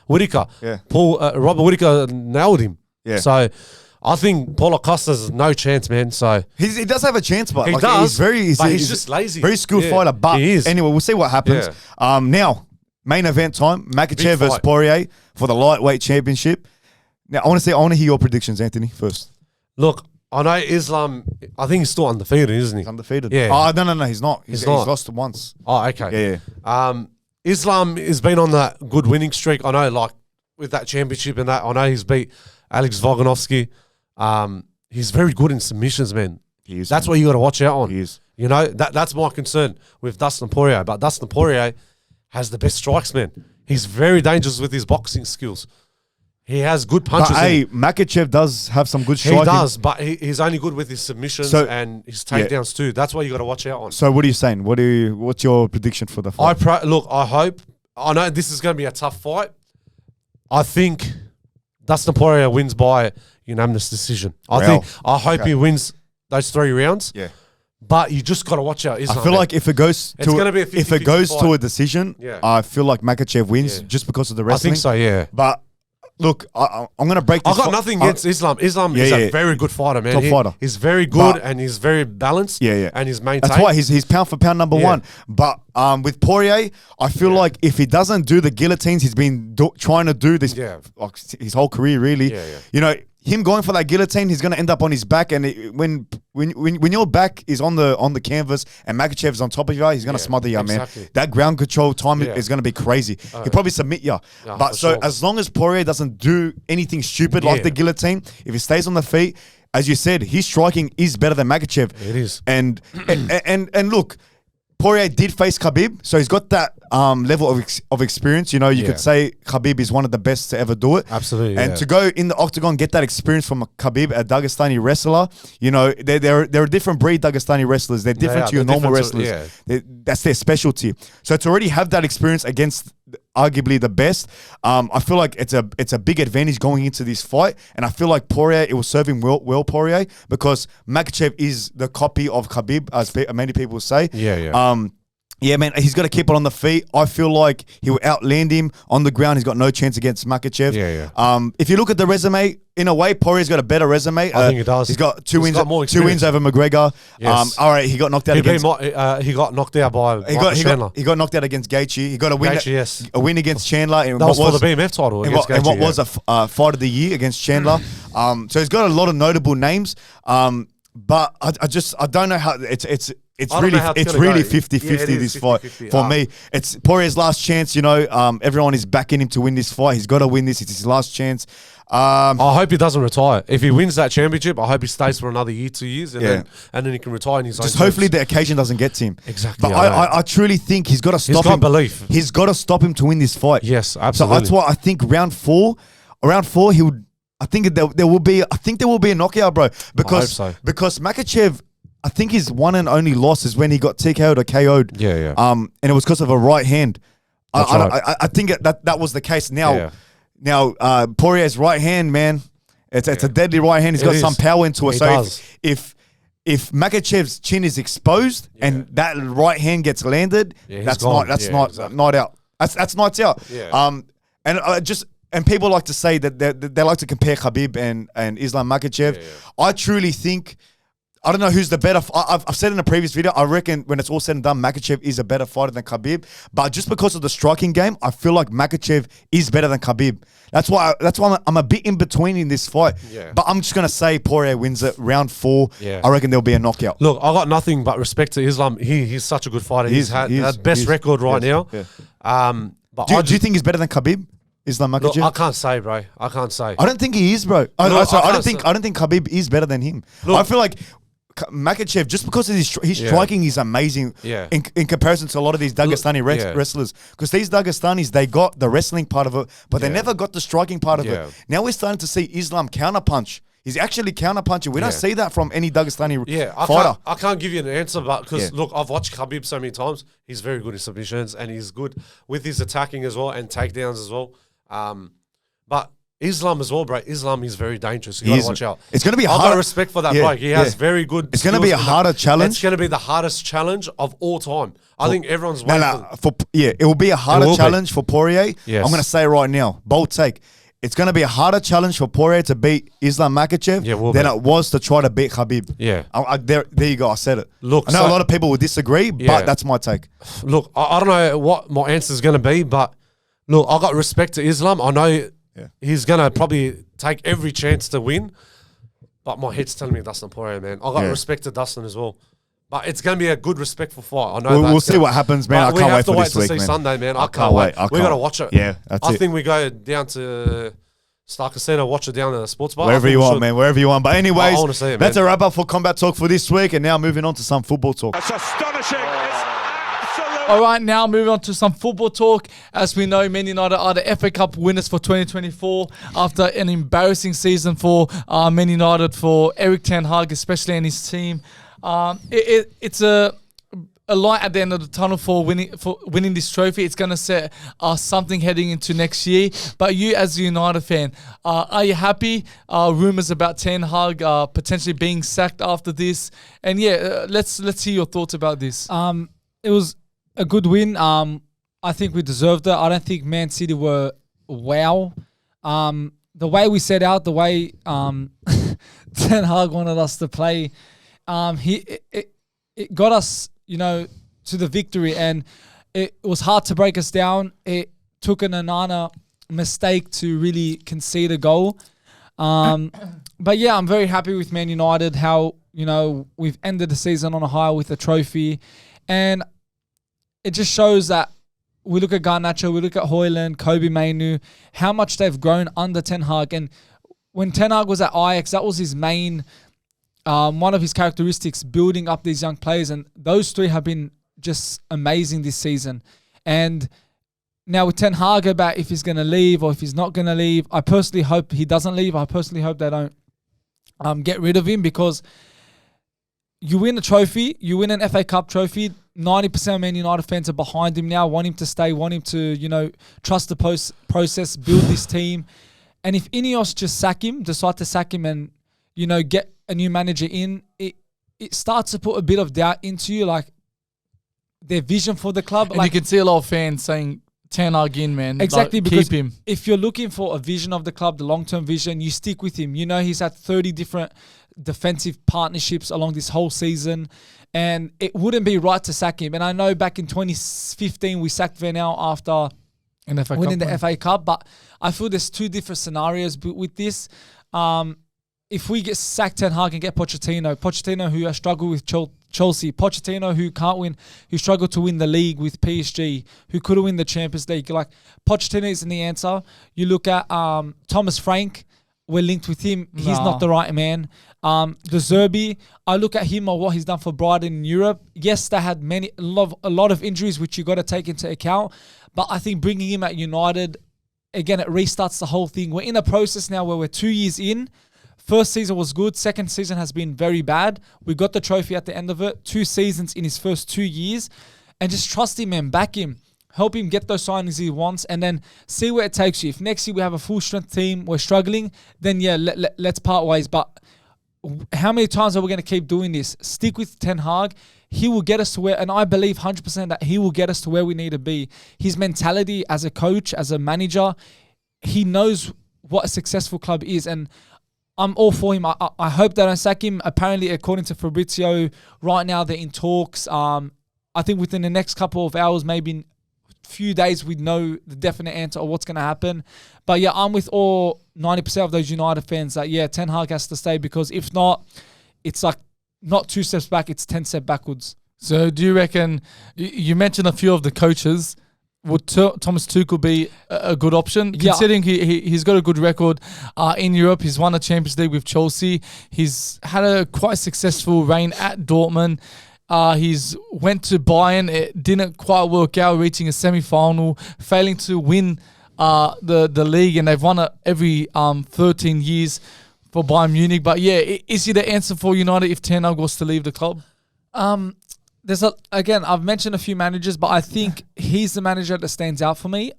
Whittaker. Yeah. Robert Whittaker nailed him. Yeah. So I think Paulo Costa's no chance, man. So he does have a chance, but he does. He's just lazy. Very skilled fighter. But he is. Anyway, we'll see what happens. Yeah. Now main event time: Makhachev versus Poirier for the lightweight championship. Now, I want to hear your predictions, Anthony, first. Look, I know Islam, I think he's still undefeated, isn't he? He's undefeated. Yeah. Oh, no, he's not. He's not. lost once. Oh, okay. Yeah. Islam has been on that good winning streak. I know, like, with that championship and that, I know he's beat Alex Volkanovski. He's very good in submissions, man. He is. That's what you got to watch out on. He is. You know, that's my concern with Dustin Poirier. But Dustin Poirier has the best strikes, man. He's very dangerous with his boxing skills. He has good punches. But hey, Makhachev does have some good striking. He does, but he's only good with his submissions and his takedowns too. That's what you got to watch out on. So what are you saying? What's your prediction for the fight? I know this is going to be a tough fight. I think Dustin Poirier wins by unanimous decision. I hope he wins those 3 rounds. Yeah. But you just got to watch out. I feel like if it goes to a decision, I feel like Makhachev wins just because of the wrestling. I think so, yeah. But look, I'm going to break this. I've got nothing against Islam. Islam is a very good fighter, man. Top fighter. He's very good and he's very balanced. Yeah. And he's maintained. That's why he's pound for pound number 1. But with Poirier, I feel like if he doesn't do the guillotines, he's been trying to do this his whole career, really. You know, him going for that guillotine, he's going to end up on his back, and when your back is on the canvas and Makhachev's on top of you, he's going to smother you, man. That ground control time is going to be crazy. He'll probably submit you. But as long as Poirier doesn't do anything stupid like the guillotine, if he stays on the feet, as you said, his striking is better than Makhachev. It is. And look, Poirier did face Khabib, so he's got that level of experience. You know, you could say Khabib is one of the best to ever do it. Absolutely. And to go in the octagon, get that experience from a Khabib, a Dagestani wrestler, you know, they're a different breed, Dagestani wrestlers. They're different to your normal wrestlers. That's their specialty. So to already have that experience against arguably the best, I feel like it's a big advantage going into this fight. And I feel like Poirier, it will serve him well Poirier, because Makhachev is the copy of Khabib, as many people say. Yeah, man, he's got to keep it on the feet. I feel like he will outland him on the ground. He's got no chance against Makhachev. If you look at the resume, in a way, Poirier's got a better resume. I think he does. He's got two wins over McGregor. Yes. All right, he got knocked out he got knocked out by Chandler. He got knocked out against Gaethje. He got a win against Chandler. That was for the BMF title. And what was a fight of the year against Chandler. So he's got a lot of notable names. But I don't know how it's really 50-50 this fight for me. It's Poirier's last chance, you know. Everyone is backing him to win this fight. He's got to win this. It's his last chance. I hope he doesn't retire. If he wins that championship, I hope he stays for another year, 2 years, and then he can retire in his own terms. Hopefully the occasion doesn't get to him. Exactly. But I truly think he's got to stop him. He's got belief. He's got to stop him to win this fight. Yes, absolutely. So that's why I think round four, he would. I think there will be a knockout, bro. Because Makhachev, I think his one and only loss is when he got TKO'd or KO'd. And it was because of a right hand. I think that was the case. Now Poirier's right hand, man, it's a deadly right hand. He's got some power into it. So if Makhachev's chin is exposed and that right hand gets landed, that's night out. That's nights out. and people like to say that they like to compare Khabib and Islam Makhachev. Yeah. I truly think, I don't know who's the better. I've said in a previous video, I reckon when it's all said and done, Makhachev is a better fighter than Khabib. But just because of the striking game, I feel like Makhachev is better than Khabib. That's why I'm a bit in between in this fight. Yeah. But I'm just gonna say Poirier wins it round 4. Yeah. I reckon there'll be a knockout. Look, I got nothing but respect to Islam. He's such a good fighter. He's had best record right now. Yeah. But do you think he's better than Khabib? Islam Makhachev? Look, I can't say, bro. I can't say. I don't think he is, bro. I don't think Khabib is better than him. Look, I feel like Makhachev, just because of his striking is amazing in comparison to a lot of these Dagestani wrestlers. Because these Dagestanis, they got the wrestling part of it, but they never got the striking part of it. Now we're starting to see Islam counterpunch. He's actually counterpunching. We don't see that from any Dagestani fighter. I can't give you an answer, but because look, I've watched Khabib so many times. He's very good in submissions, and he's good with his attacking as well and takedowns as well. But Islam as well, bro. Islam is very dangerous. You gotta watch out. It's gonna be hard. I've got respect for that, bro. He has very good. It's gonna be a harder challenge. It's gonna be the hardest challenge of all time. I think everyone's waiting. It will be a harder challenge for Poirier. Yes. I'm gonna say right now, bold take. It's going to be a harder challenge for Poirier to beat Islam Makhachev than it was to try to beat Khabib. Yeah. There you go. I said it. Look, I know a lot of people would disagree, but that's my take. Look, I don't know what my answer is going to be, but look, I got respect to Islam. I know he's going to probably take every chance to win, but my head's telling me Dustin Poirier, man. I got respect to Dustin as well. But it's going to be a good, respectful fight. I know we'll see what happens, man. I can't wait for this week, man. We have to wait to see Sunday, man. I can't wait. We got to watch it. Yeah, that's it. I think we go down to Star Casino, watch it down at the sports bar. Wherever you want, man. Wherever you want. But anyways, I want to see it, that's a wrap up for Combat Talk for this week. And now moving on to some football talk. That's astonishing. All right, now moving on to some football talk. As we know, Man United are the FA Cup winners for 2024 after an embarrassing season for Man United, for Eric Ten Hag, especially and his team. It's a light at the end of the tunnel for winning this trophy. It's going to set something heading into next year. But you, as a United fan, are you happy? Rumors about Ten Hag potentially being sacked after this, and let's hear your thoughts about this. It was a good win. I think we deserved it. I don't think Man City were wow. The way we set out, the way Ten Hag wanted us to play, it got us, to the victory, and it was hard to break us down. It took an Onana mistake to really concede a goal. But yeah, I'm very happy with Man United, how, we've ended the season on a high with a trophy. And it just shows that we look at Garnacho, we look at Højlund, Kobe Mainu, how much they've grown under Ten Hag. And when Ten Hag was at Ajax, that was his main, one of his characteristics, building up these young players. And those three have been just amazing this season. And now with Ten Hag, about if he's going to leave or if he's not going to leave, I personally hope he doesn't leave. I personally hope they don't get rid of him, because you win a trophy, you win an FA Cup trophy, 90% of Man United fans are behind him now, want him to stay, want him to, trust the process, build this team. And if Ineos decide to sack him and, get a new manager in, it starts to put a bit of doubt into you, like their vision for the club. And you can see a lot of fans saying, Ten Hag in, man. Exactly, because keep him. If you're looking for a vision of the club, the long-term vision, you stick with him. He's had 30 different defensive partnerships along this whole season, and it wouldn't be right to sack him. And I know back in 2015 we sacked Van Gaal after winning the FA Cup, but I feel there's two different scenarios with this. If we get sacked Ten Hag and get Pochettino who has struggled with Chelsea, Pochettino who can't win, who struggled to win the league with PSG, who couldn't win the Champions League, like Pochettino isn't the answer. You look at Thomas Frank, we're linked with him. He's not the right man. De Zerbi, I look at him or what he's done for Brighton in Europe. Yes, they had a lot of injuries, which you got to take into account. But I think bringing him at United, again, it restarts the whole thing. We're in a process now where we're 2 years in. First season was good. Second season has been very bad. We got the trophy at the end of it. 2 seasons in his first 2 years. And just trust him and back him. Help him get those signings he wants, and then see where it takes you. If next year we have a full-strength team, we're struggling, then let's part ways. But how many times are we going to keep doing this? Stick with Ten Hag. He will get us to where, and I believe 100% that he will get us to where we need to be. His mentality as a coach, as a manager, he knows what a successful club is, and I'm all for him. I hope they don't sack him. Apparently, according to Fabrizio, right now they're in talks. I think within the next couple of hours, maybe few days, we know the definite answer of what's going to happen. But yeah, I'm with all 90% of those United fans that, yeah, Ten Hag has to stay, because if not, it's like not 2 steps back, it's 10 steps backwards. So do you reckon, you mentioned a few of the coaches, would Thomas Tuchel be a good option? Yeah. Considering he's got a good record in Europe. He's won a Champions League with Chelsea. He's had a quite successful reign at Dortmund. He's went to Bayern. It didn't quite work out, reaching a semi-final, failing to win the league, and they've won it every 13 years for Bayern Munich. But yeah, is he the answer for United if Ten Hag was to leave the club? Again, I've mentioned a few managers, but I think he's the manager that stands out for me.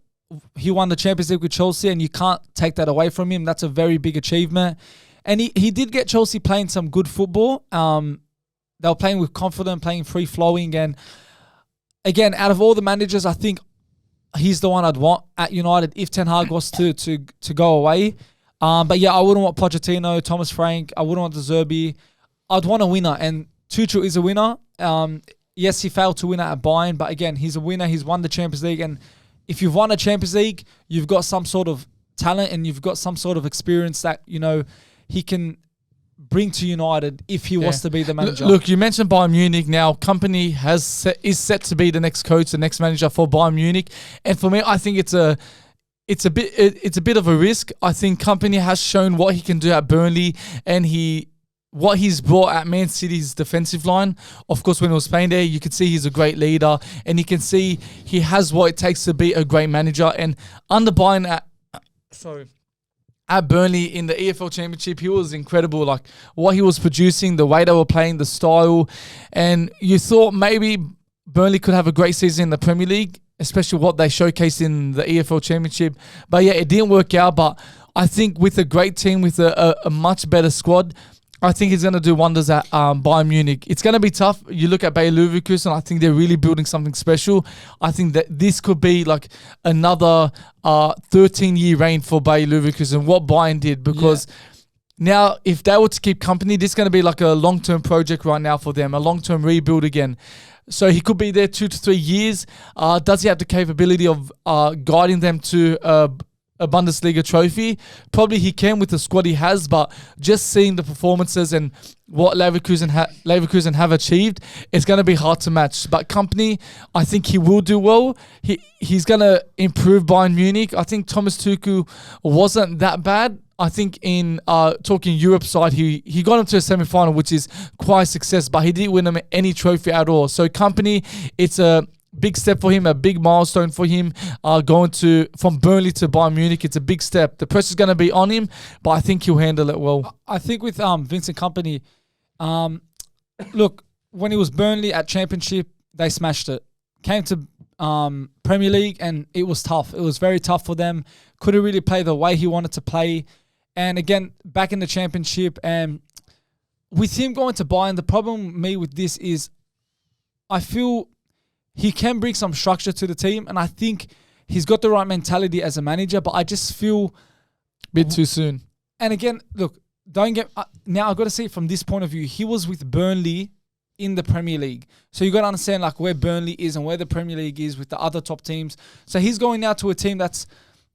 He won the Champions League with Chelsea, and you can't take that away from him. That's a very big achievement. And he did get Chelsea playing some good football. They were playing with confidence, playing free-flowing. And again, out of all the managers, I think he's the one I'd want at United if Ten Hag was to go away. But yeah, I wouldn't want Pochettino, Thomas Frank. I wouldn't want De Zerbi. I'd want a winner, and Tuchel is a winner. Yes, he failed to win at Bayern, but again, he's a winner. He's won the Champions League, and if you've won a Champions League, you've got some sort of talent and you've got some sort of experience that, you know, he can bring to United if he was to be the manager. Look, you mentioned Bayern Munich. Now, Kompany is set to be the next coach, the next manager for Bayern Munich, and for me, I think it's a bit of a risk. I think Kompany has shown what he can do at Burnley, and what he's brought at Man City's defensive line. Of course, when he was playing there, you could see he's a great leader, and you can see he has what it takes to be a great manager. And under Bayern at Burnley in the EFL Championship, he was incredible. Like what he was producing, the way they were playing, the style, and you thought maybe Burnley could have a great season in the Premier League, especially what they showcased in the EFL Championship. But yeah, it didn't work out. But I think with a great team, with a much better squad, I think he's going to do wonders at Bayern Munich. It's going to be tough. You look at Bayer Leverkusen, I think they're really building something special. I think that this could be like another 13-year reign for Bayer Leverkusen, what Bayern did, because now if they were to keep Kompany, this is going to be like a long-term project right now for them, a long-term rebuild again. So he could be there 2 to 3 years. Does he have the capability of guiding them to a Bundesliga trophy? Probably he can with the squad he has, but just seeing the performances and what Leverkusen have achieved, it's going to be hard to match. But Kompany, I think he will do well. He's going to improve Bayern Munich. I think Thomas Tuchel wasn't that bad. I think in talking Europe side, he got him to a semi-final, which is quite a success, but he didn't win him any trophy at all. So Kompany, it's a big step for him, a big milestone for him, going from Burnley to Bayern Munich. It's a big step. The pressure's going to be on him, but I think he'll handle it well. I think with Vincent Kompany, look, when he was Burnley at Championship, they smashed it. Came to Premier League, and it was tough. It was very tough for them. Couldn't really play the way he wanted to play. And again, back in the Championship, and with him going to Bayern, the problem with this is I feel he can bring some structure to the team, and I think he's got the right mentality as a manager, but I just feel a bit too soon. And again, look, don't get now I've got to see it from this point of view. He was with Burnley in the Premier League. So you got to understand like where Burnley is and where the Premier League is with the other top teams. So he's going now to a team that's,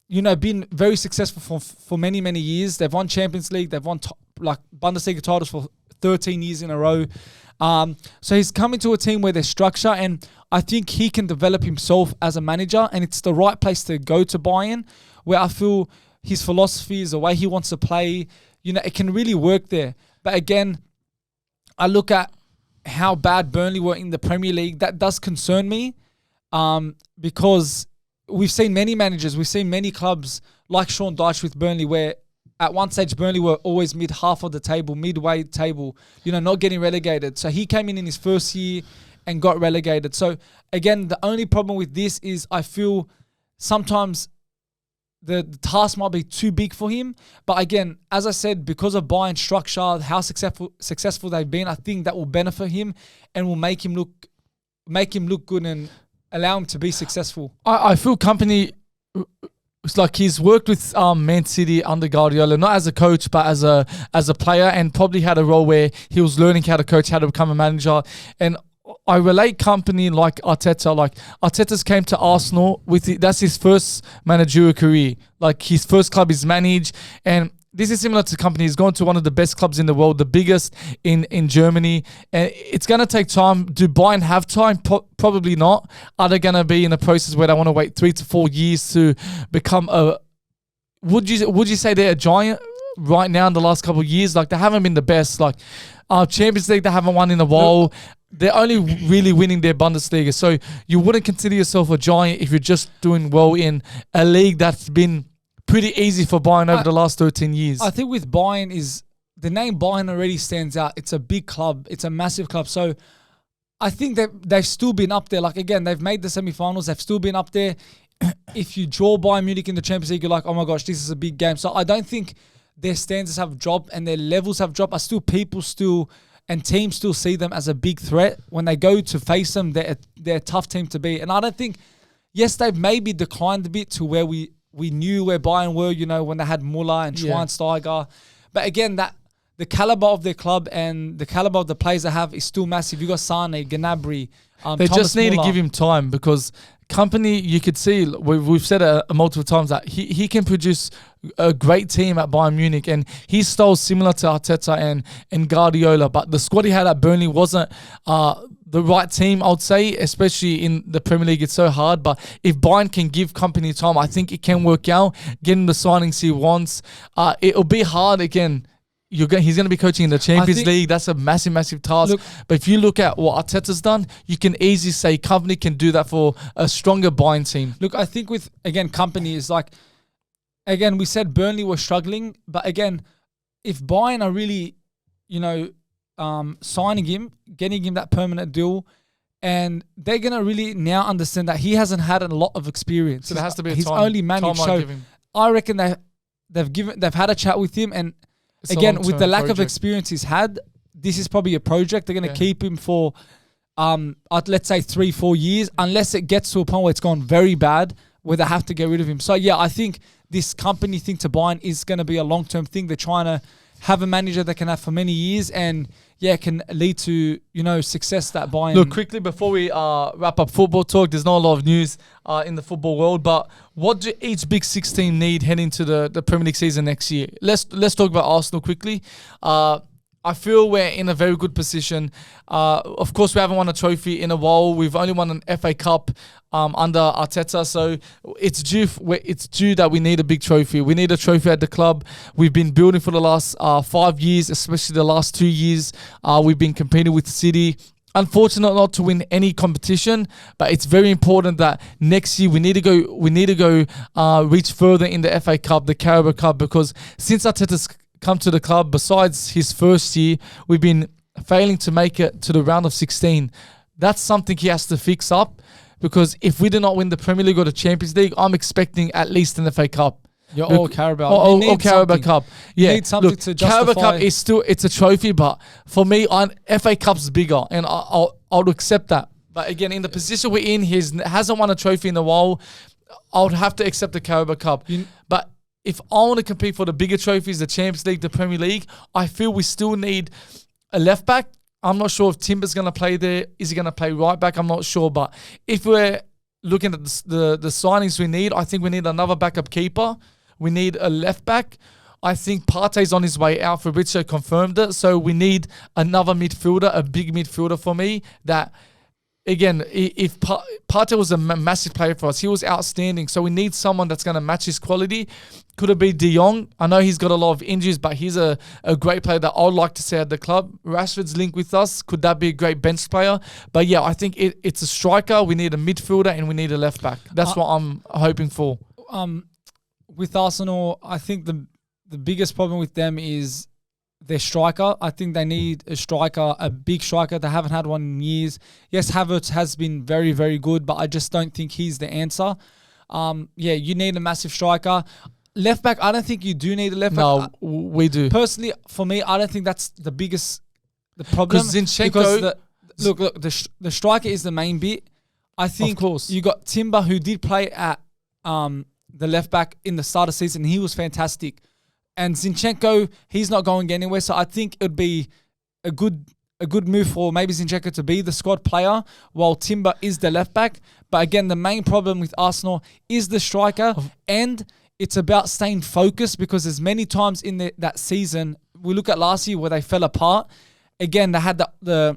you know, been very successful for many, many years. They've won Champions League. They've won Bundesliga titles for 13 years in a row. So he's coming to a team where there's structure, and I think he can develop himself as a manager, and it's the right place to go to Bayern, where I feel his philosophies, the way he wants to play, you know, it can really work there. But again, I look at how bad Burnley were in the Premier League. That does concern me, because we've seen many managers, we've seen many clubs like Sean Dyche with Burnley, where at one stage, Burnley were always mid-half of the table, midway table, you know, not getting relegated. So he came in his first year and got relegated. So again, the only problem with this is I feel sometimes the task might be too big for him. But again, as I said, because of Bayern structure, how successful they've been, I think that will benefit him and will make him look good and allow him to be successful. I feel Kompany it's like he's worked with Man City under Guardiola, not as a coach, but as a player, and probably had a role where he was learning how to coach, how to become a manager. And I relate Kompany like Arteta. Like Arteta's came to Arsenal that's his first managerial career. Like his first club is managed, and this is similar to Kompany. He's gone to one of the best clubs in the world, the biggest in Germany. And it's going to take time. Do Bayern have time? Probably not. Are they going to be in a process where they want to wait 3 to 4 years to become a... Would you say they're a giant right now in the last couple of years? Like, they haven't been the best. Like, Champions League, they haven't won in a while. They're only really winning their Bundesliga. So you wouldn't consider yourself a giant if you're just doing well in a league that's been pretty easy for Bayern over the last 13 years. I think with Bayern is the name Bayern already stands out. It's a big club. It's a massive club. So I think that they've still been up there. Like, again, they've made the semi-finals. They've still been up there. If you draw Bayern Munich in the Champions League, you're like, oh my gosh, this is a big game. So I don't think their standards have dropped and their levels have dropped. People and teams still see them as a big threat. When they go to face them, they're a tough team to beat. And I don't think, yes, they've maybe declined a bit to where we knew where Bayern were, when they had Muller and Schweinsteiger. But again, that the caliber of their club and the caliber of the players they have is still massive. You got Sane, Gnabry, they Thomas just need Muller. to give him time, because Kompany, you could see, we've said it multiple times, that he can produce a great team at Bayern Munich, and his style is similar to Arteta and Guardiola, but the squad he had at Burnley wasn't the right team, I would say, especially in the Premier League. It's so hard, but if Bayern can give Kompany time, I think it can work out, getting the signings he wants. It'll be hard again. He's going to be coaching in the Champions League. That's a massive, massive task. But if you look at what Arteta's done, you can easily say Kompany can do that for a stronger Bayern team. Look, I think with, again, Kompany is like, again, we said Burnley were struggling, but again, if Bayern are really, signing him, getting him that permanent deal, and they're going to really now understand that he hasn't had a lot of experience. So there has to be a He's only managed. So I reckon they've had a chat with him, and it's again, with the lack of experience he's had, this is probably a project. They're going to keep him for, let's say 3-4 years, unless it gets to a point where it's gone very bad, where they have to get rid of him. So yeah, I think this Kompany thing to Bayern is going to be a long-term thing. They're trying to have a manager that can have for many years, and can lead to success that Bayern. Look, quickly before we wrap up football talk, there's not a lot of news in the football world, but what do each Big Six team need heading into the Premier League season next year? Let's talk about Arsenal quickly. I feel we're in a very good position. Of course, we haven't won a trophy in a while. We've only won an FA Cup under Arteta, so it's due that we need a big trophy. We need a trophy at the club. We've been building for the last 5 years, especially the last 2 years. We've been competing with City. Unfortunate not to win any competition, but it's very important that next year we need to go reach further in the FA Cup, the Carabao Cup, because since Arteta's come to the club, besides his first year, we've been failing to make it to the round of 16. That's something he has to fix up, because if we do not win the Premier League or the Champions League, I'm expecting at least an FA Cup. Or Carabao. Or Carabao Cup. Yeah. You need something to justify. Carabao Cup is still, it's a trophy, but for me, FA Cup's bigger, and I'll accept that. But again, in the position we're in, he hasn't won a trophy in a while. I would have to accept the Carabao Cup. But if I want to compete for the bigger trophies, the Champions League, the Premier League, I feel we still need a left back. I'm not sure if Timber's going to play there. Is he going to play right back? I'm not sure. But if we're looking at the signings we need, I think we need another backup keeper. We need a left back. I think Partey's on his way out. Fabrizio confirmed it. So we need another midfielder, a big midfielder for me that... Again, if Partey was a massive player for us, he was outstanding. So we need someone that's going to match his quality. Could it be De Jong? I know he's got a lot of injuries, but he's a great player that I would like to see at the club. Rashford's linked with us. Could that be a great bench player? But yeah, I think it's a striker. We need a midfielder and we need a left back. That's what I'm hoping for. With Arsenal, I think the biggest problem with them is their striker. I think they need a striker, a big striker. They haven't had one in years. Yes, Havertz has been very, very good, but I just don't think he's the answer. You need a massive striker. Left back, I don't think you do need a left back. No, we do. Personally, for me, I don't think that's the problem. Because Zinchenko... Look, the striker is the main bit. I think of course. you got Timber, who did play at the left back in the start of the season. He was fantastic. And Zinchenko, he's not going anywhere. So I think it would be a good move for maybe Zinchenko to be the squad player while Timber is the left back. But again, the main problem with Arsenal is the striker, and it's about staying focused, because there's many times in that season, we look at last year where they fell apart. Again, they had the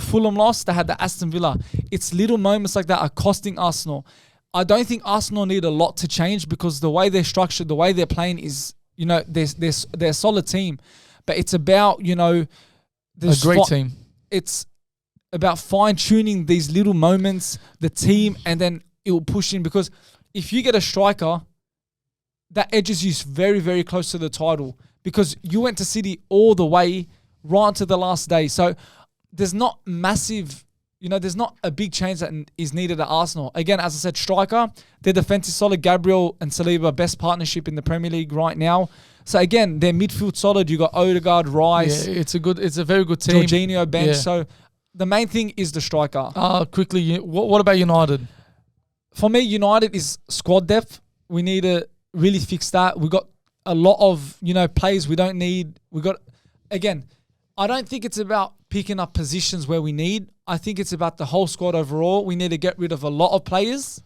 Fulham loss, they had the Aston Villa. It's little moments like that are costing Arsenal. I don't think Arsenal need a lot to change, because the way they're structured, the way they're playing is, they're a solid team. But it's about, a great team. It's about fine-tuning these little moments, the team, and then it will push in. Because if you get a striker, that edges you very, very close to the title, because you went to City all the way right to the last day. So there's not massive, there's not a big change that is needed at Arsenal. Again, as I said, striker, their defense is solid. Gabriel and Saliba, best partnership in the Premier League right now. So again, their midfield solid. You got Odegaard, Rice. Yeah, it's a very good team. Jorginho bench. Yeah. So the main thing is the striker. Quickly, what about United? For me, United is squad depth. We need to really fix that. We got a lot of, players we don't need. Again, I don't think it's about picking up positions where we need. I think it's about the whole squad overall. We need to get rid of a lot of players.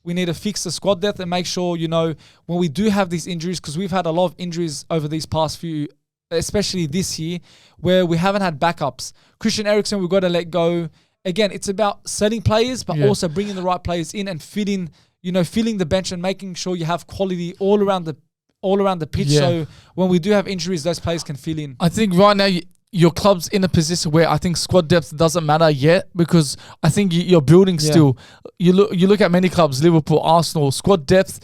We need to fix the squad depth and make sure, when we do have these injuries, because we've had a lot of injuries over these past few, especially this year, where we haven't had backups. Christian Eriksen, we've got to let go. Again, it's about selling players, but also bringing the right players in and filling the bench and making sure you have quality all around the pitch. Yeah. So when we do have injuries, those players can fill in. I think right now your club's in a position where I think squad depth doesn't matter yet, because I think you're building still. You look at many clubs, Liverpool, Arsenal, squad depth,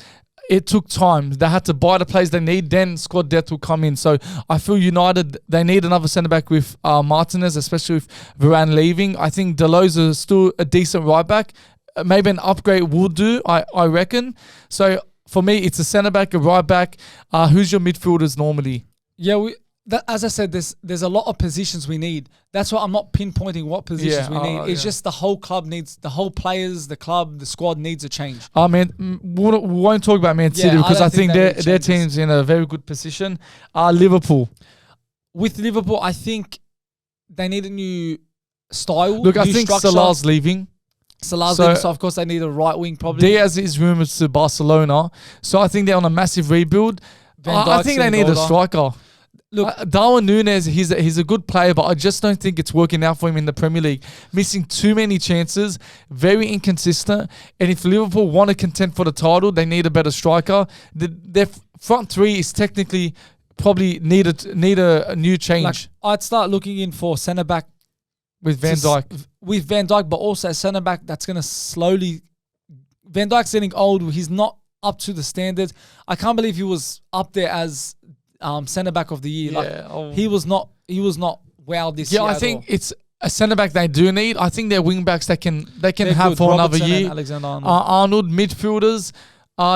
it took time. They had to buy the players they need, then squad depth will come in. So I feel United, they need another centre-back with Martinez, especially with Varane leaving. I think Delo's is still a decent right-back. Maybe an upgrade will do, I reckon. So for me, it's a centre-back, a right-back. Who's your midfielders normally? Yeah, as I said, there's a lot of positions we need. That's why I'm not pinpointing what positions we need. It's just the whole club needs, the whole players, the club, the squad needs a change. Man, we won't talk about Man City, because I think their team's in a very good position. Liverpool. With Liverpool, I think they need a new style. Look, I think Salah's leaving. So of course they need a right wing probably. Diaz is rumoured to Barcelona, so I think they're on a massive rebuild. I think they need a striker. Look, Darwin Núñez, he's a good player, but I just don't think it's working out for him in the Premier League. Missing too many chances, very inconsistent. And if Liverpool want to contend for the title, they need a better striker. Their front three is technically probably need a new change. I'd start looking in for centre back with Van Dijk. With Van Dijk, but also a centre back that's going to slowly. Van Dijk's getting old. He's not up to the standard. I can't believe he was up there as centre back of the year. He was not wow this year. Yeah, I think it's a centre back they do need. I think they're wing backs they can have good for another year. Arnold midfielders.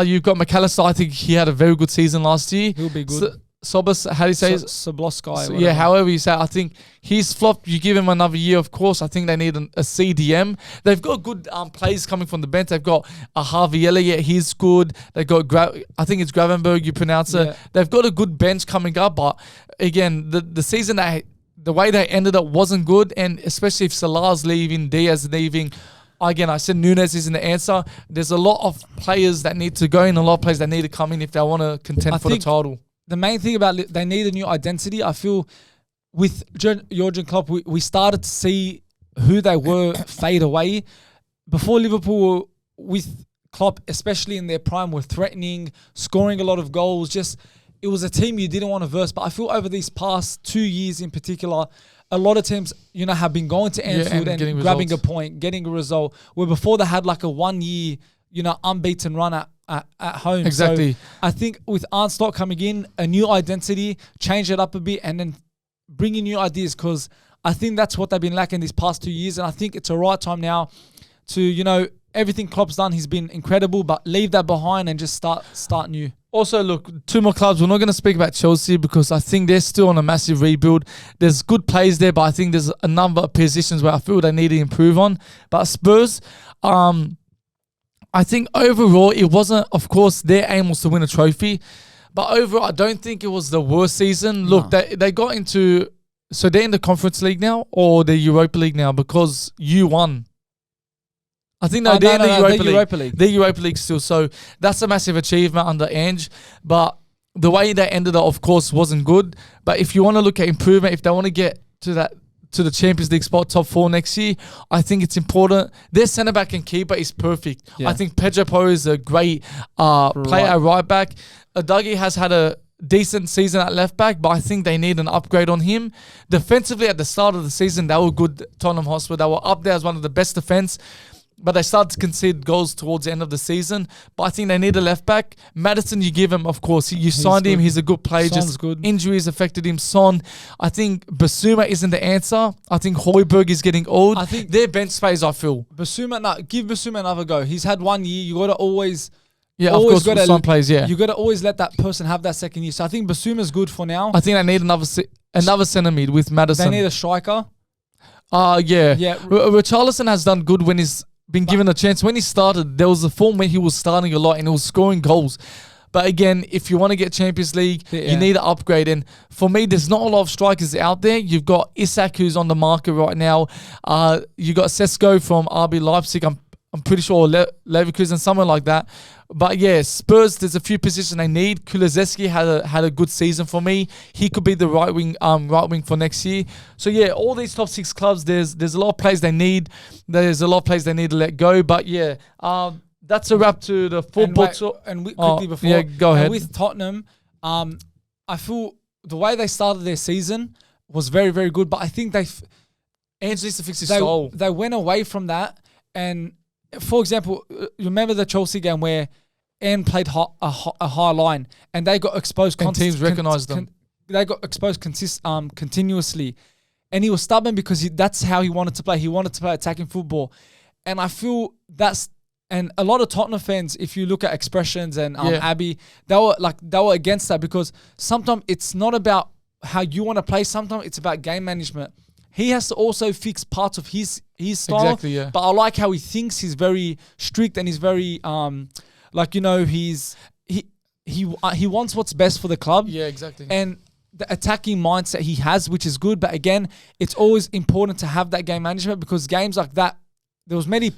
You've got McAllister. I think he had a very good season last year. He'll be good. Sobos, how do you say it? Soboslai. Yeah, however you say it. I think he's flopped. You give him another year, of course. I think they need a CDM. They've got good players coming from the bench. They've got a Harvey Elliott. He's good. They've got, I think it's Gravenberg, you pronounce it. They've got a good bench coming up. But again, the season, the way they ended up wasn't good. And especially if Salah's leaving, Diaz leaving. Again, I said Núñez isn't the answer. There's a lot of players that need to go in, a lot of players that need to come in if they want to contend for the title. The main thing about they need a new identity. I feel with Jurgen Klopp, we started to see who they were fade away. Before Liverpool, with Klopp, especially in their prime, were threatening, scoring a lot of goals. It was a team you didn't want to verse. But I feel over these past 2 years in particular, a lot of teams, have been going to Anfield and grabbing a point, getting a result. Where before they had like a 1 year, unbeaten run at home. Exactly. So I think with Arne Slot coming in, a new identity, change it up a bit, and then bring in new ideas, because I think that's what they've been lacking these past 2 years. And I think it's a right time now to, everything Klopp's done, he's been incredible, but leave that behind and just start new. Also, look, two more clubs. We're not going to speak about Chelsea because I think they're still on a massive rebuild. There's good players there, but I think there's a number of positions where I feel they need to improve on. But Spurs, I think overall it wasn't, of course, their aim was to win a trophy. But overall, I don't think it was the worst season. Look, they got into... So they're in the Conference League now or the Europa League now because you won. I think they're in the Europa League. They're Europa League still. So that's a massive achievement under Ange. But the way they ended up, of course, wasn't good. But if you want to look at improvement, if they want to get to the Champions League spot, top 4 next year, I think it's important. Their centre-back and keeper is perfect. Yeah. I think Pedro Porro is a great player at right-back. Dougie has had a decent season at left-back, but I think they need an upgrade on him. Defensively, at the start of the season, they were good, Tottenham Hotspur. They were up there as one of the best defence. But they started to concede goals towards the end of the season. But I think they need a left-back. Madison, you give him, of course. You signed him. He's a good player. Son's just good. Injuries affected him. Son. I think Basuma isn't the answer. I think Højbjerg is getting old. I think their bench space, I feel. Give Basuma another go. He's had 1 year. You got to always... Yeah, of course, Son plays, yeah. You got to always let that person have that second year. So I think Basuma's good for now. I think they need another centre mid with Madison. They need a striker. Yeah. Yeah. Richarlison has done good when he's been given a chance. When he started, there was a form where he was starting a lot and he was scoring goals. But again, if you want to get Champions League, you need to upgrade. And for me, there's not a lot of strikers out there. You've got Isak, who's on the market right now. You got Sesko from RB Leipzig. I'm pretty sure Leverkusen, someone like that. But yeah, Spurs, there's a few positions they need. Kulusevski had a good season for me. He could be the right wing for next year. So yeah, all these top 6 clubs, there's a lot of players they need. There's a lot of players they need to let go. But yeah, that's a wrap to the football talk. And quickly before, yeah, go ahead. With Tottenham, I feel the way they started their season was very, very good. But I think Ange needs to fix his style. They went away from that. And for example, remember the Chelsea game where Anne played a high line and they got exposed. And teams recognised them. They got exposed continuously. And he was stubborn because that's how he wanted to play. He wanted to play attacking football. And I feel and a lot of Tottenham fans, if you look at expressions and Abby, they were against that because sometimes it's not about how you want to play. Sometimes it's about game management. He has to also fix parts of his style. Exactly, yeah. But I like how he thinks. He's very strict and he's very he wants what's best for the club. Yeah, exactly. And the attacking mindset he has, which is good. But again, it's always important to have that game management because games like that, there was many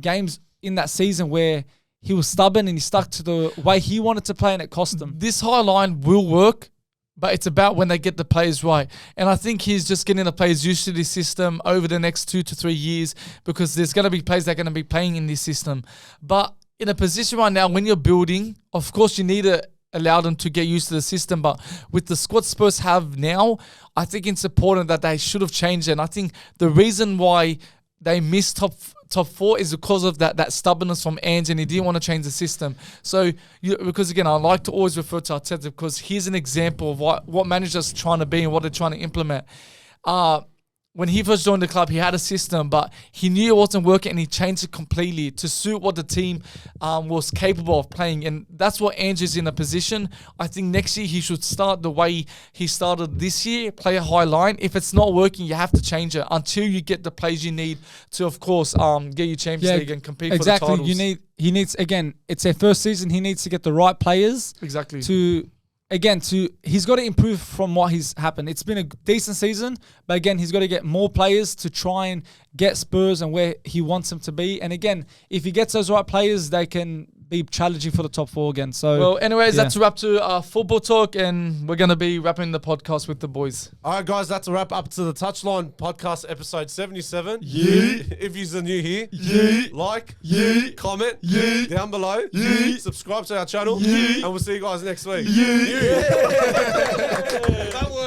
games in that season where he was stubborn and he stuck to the way he wanted to play and it cost him. This high line will work, but it's about when they get the players right. And I think he's just getting the players used to this system over the next 2 to 3 years because there's going to be players that are going to be playing in this system. But in a position right now, when you're building, of course you need to allow them to get used to the system. But with the squad Spurs have now, I think it's important that they should have changed it. And I think the reason why they missed top 4 is because of that stubbornness from Ange, and he didn't want to change the system. So, because again, I like to always refer to Arteta because he's an example of what managers are trying to be and what they're trying to implement. When he first joined the club, he had a system, but he knew it wasn't working and he changed it completely to suit what the team was capable of playing. And that's what Ange is in a position. I think next year he should start the way he started this year, play a high line. If it's not working, you have to change it until you get the players you need to, of course, get you Champions League and compete for the titles. He needs, again, it's their first season. He needs to get the right players. Exactly. He's got to improve from what has happened. It's been a decent season, but again, he's got to get more players to try and get Spurs and where he wants them to be. And again, if he gets those right players, they can be challenging for the top 4 again. So, well, anyways, that's a wrap to our football talk, and we're going to be wrapping the podcast with the boys. All right, guys, that's a wrap up to the Touchline Podcast episode 77. Yeah. If you're new here, like, comment down below, subscribe to our channel, and we'll see you guys next week. Yeah.